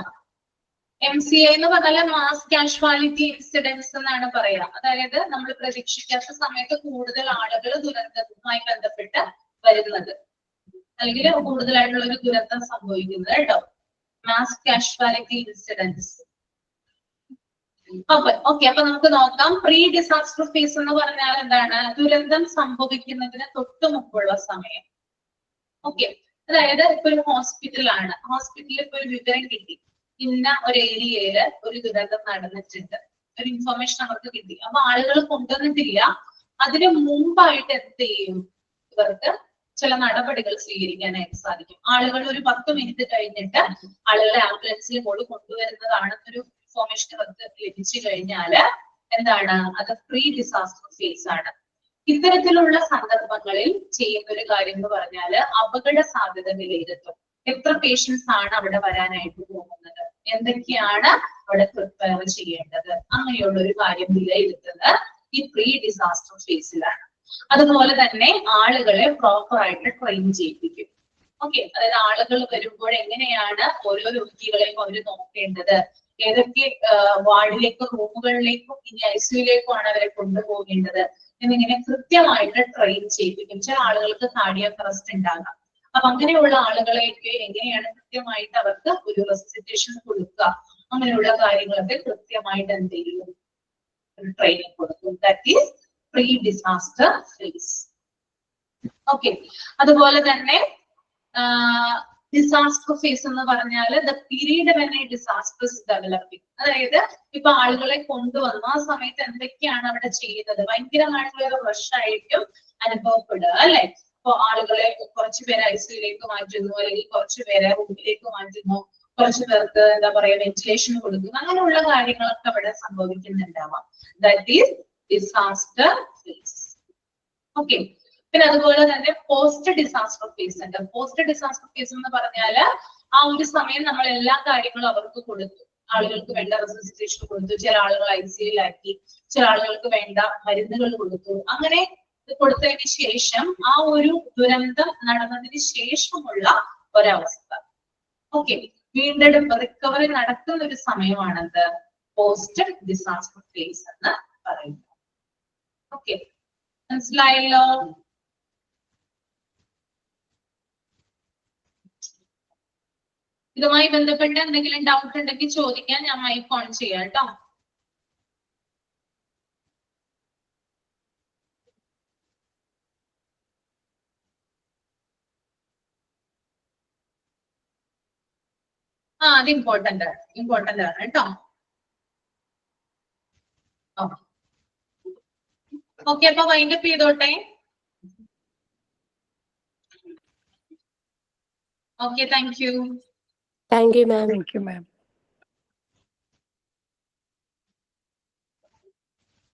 MCI എന്ന് പറഞ്ഞാൽ മാസ് കാഷ്വാലിറ്റി ഇൻസിഡൻസ് എന്നാണ് പറയാ. അതായത് നമ്മൾ പ്രതീക്ഷിക്കാത്ത സമയത്ത് കൂടുതൽ ആളുകൾ ദുരന്തവുമായി ബന്ധപ്പെട്ട് വരുന്നത്, അല്ലെങ്കിൽ കൂടുതലായിട്ടുള്ള ഒരു ദുരന്തം സംഭവിക്കുന്നത് കേട്ടോ. Mass casualty incidents. ഓക്കെ, അപ്പൊ നമുക്ക് നോക്കാം. പ്രീ ഡിസാസ്റ്റർ ഫേസ് എന്ന് പറഞ്ഞാൽ എന്താണ്? ദുരന്തം സംഭവിക്കുന്നതിന് തൊട്ട് മുമ്പുള്ള സമയം. ഓക്കെ, അതായത് ഇപ്പൊ ഒരു ഹോസ്പിറ്റലാണ്, ഹോസ്പിറ്റലിൽ ഇപ്പൊ ഒരു വിവരം കിട്ടി, ഇന്ന ഒരു ഏരിയയില് ഒരു ദുരന്തം നടന്നിട്ടുണ്ട്, ഒരു ഇൻഫർമേഷൻ അവർക്ക് കിട്ടി. അപ്പൊ ആളുകൾ കൊണ്ടുവന്നിട്ടില്ല, അതിന് മുമ്പായിട്ട് എന്ത് ചെയ്യും, ഇവർക്ക് ചില നടപടികൾ സ്വീകരിക്കാനായിട്ട് സാധിക്കും. ആളുകൾ ഒരു 10 മിനിറ്റ് കഴിഞ്ഞിട്ട് ആളുകളെ ആംബുലൻസിൽ കൊണ്ടുവരുന്നതാണെന്നൊരു ഇൻഫോർമേഷൻ ഇവർക്ക് ലഭിച്ചു കഴിഞ്ഞാല് എന്താണ്, അത് പ്രീ ഡിസാസ്റ്റർ ഫേസ് ആണ്. ഇത്തരത്തിലുള്ള സന്ദർഭങ്ങളിൽ ചെയ്യുന്ന ഒരു കാര്യം എന്ന് പറഞ്ഞാല് അപകട സാധ്യത വിലയിരുത്തും. എത്ര പേഷ്യൻസ് ആണ് അവിടെ വരാനായിട്ട് പോകുന്നത്, എന്തൊക്കെയാണ് അവിടെ പ്രിപ്പയർ ചെയ്യേണ്ടത്, അങ്ങനെയുള്ള ഒരു കാര്യം വിലയിരുത്തുന്നത് ഈ പ്രീ ഡിസാസ്റ്റർ ഫേസിലാണ്. അതുപോലെ തന്നെ ആളുകളെ പ്രോപ്പർ ആയിട്ട് ട്രെയിൻ ചെയ്യിപ്പിക്കും. ഓക്കെ, അതായത് ആളുകൾ വരുമ്പോൾ എങ്ങനെയാണ് ഓരോ രോഗികളെയും അവർ നോക്കേണ്ടത്, ഏതൊക്കെ വാർഡിലേക്കും റൂമുകളിലേക്കും ഇനി ICUയിലേക്കും ആണ് അവരെ കൊണ്ടുപോകേണ്ടത് എന്നിങ്ങനെ കൃത്യമായിട്ട് ട്രെയിൻ ചെയ്യിപ്പിക്കും. ചില ആളുകൾക്ക് കാർഡിയാക് അറസ്റ്റ് ഉണ്ടാകാം. അപ്പൊ അങ്ങനെയുള്ള ആളുകളെയൊക്കെ എങ്ങനെയാണ് കൃത്യമായിട്ട് അവർക്ക് ഒരു റെസിറ്റേഷൻ കൊടുക്കുക, അങ്ങനെയുള്ള കാര്യങ്ങളൊക്കെ കൃത്യമായിട്ട് എന്ത് ചെയ്യും, ട്രെയിനിങ് കൊടുക്കും. That is pre disaster phase. Okay, അതുപോലെ തന്നെ ഡിസാസ്റ്റർ ഫേസ് എന്ന് പറഞ്ഞാൽ the period when a disaster is developing. അതായത് ഇപ്പൊ ആളുകളെ കൊണ്ടുവന്നു ആ സമയത്ത് എന്തൊക്കെയാണ് അവിടെ ചെയ്യുന്നത്, ഭയങ്കരമായിട്ടുള്ള ഒരു റഷ് ആയിരിക്കും അനുഭവപ്പെടുക അല്ലെ. ഇപ്പൊ ആളുകളെ കുറച്ചുപേരെ ICUയിലേക്ക് മാറ്റുന്നു, അല്ലെങ്കിൽ കുറച്ചുപേരെ റൂമിലേക്ക് മാറ്റുന്നു, കുറച്ചു പേർക്ക് എന്താ പറയാ വെന്റിലേഷൻ കൊടുക്കുന്നു, അങ്ങനെയുള്ള കാര്യങ്ങളൊക്കെ അവിടെ സംഭവിക്കുന്നുണ്ടാവാം. That is disaster phase. Okay, പിന്നെ അതുപോലെ തന്നെ പോസ്റ്റ് ഡിസാസ്റ്റർ ഫേസ് ഉണ്ട്. പോസ്റ്റ് ഡിസാസ്റ്റർ ഫേസ് എന്ന് പറഞ്ഞാല് ആ ഒരു സമയം നമ്മൾ എല്ലാ കാര്യങ്ങളും അവർക്ക് കൊടുത്തു, ആളുകൾക്ക് വേണ്ട റെസിസ്റ്റേഷൻ കൊടുത്തു, ചില ആളുകൾ ICUയിലാക്കി, ചില ആളുകൾക്ക് വേണ്ട മരുന്നുകൾ കൊടുത്തു. അങ്ങനെ കൊടുത്തതിന് ശേഷം ആ ഒരു ദുരന്തം നടന്നതിന് ശേഷമുള്ള ഒരവസ്ഥ, ഓക്കെ, വീണ്ടെടുപ്പ് റിക്കവറി നടക്കുന്ന ഒരു സമയമാണത് പോസ്റ്റ് ഡിസാസ്റ്റർ ഫേസ് എന്ന് പറയുന്നത്. ഓക്കെ, മനസ്സിലായല്ലോ? ഇതുമായി ബന്ധപ്പെട്ട് എന്തെങ്കിലും ഡൗട്ട് ഉണ്ടെങ്കിൽ ചോദിക്കാൻ ഞാൻ മൈക്ക് ഓൺ ചെയ്യാം കേട്ടോ. അത് ഇമ്പോർട്ടന്റ് ആണ് കേട്ടോ. ഓക്കെ, അപ്പൊ വൈൻഡപ്പ് ചെയ്തോട്ടെ. Okay, thank you. Thank you, ma'am. Thank you, ma'am.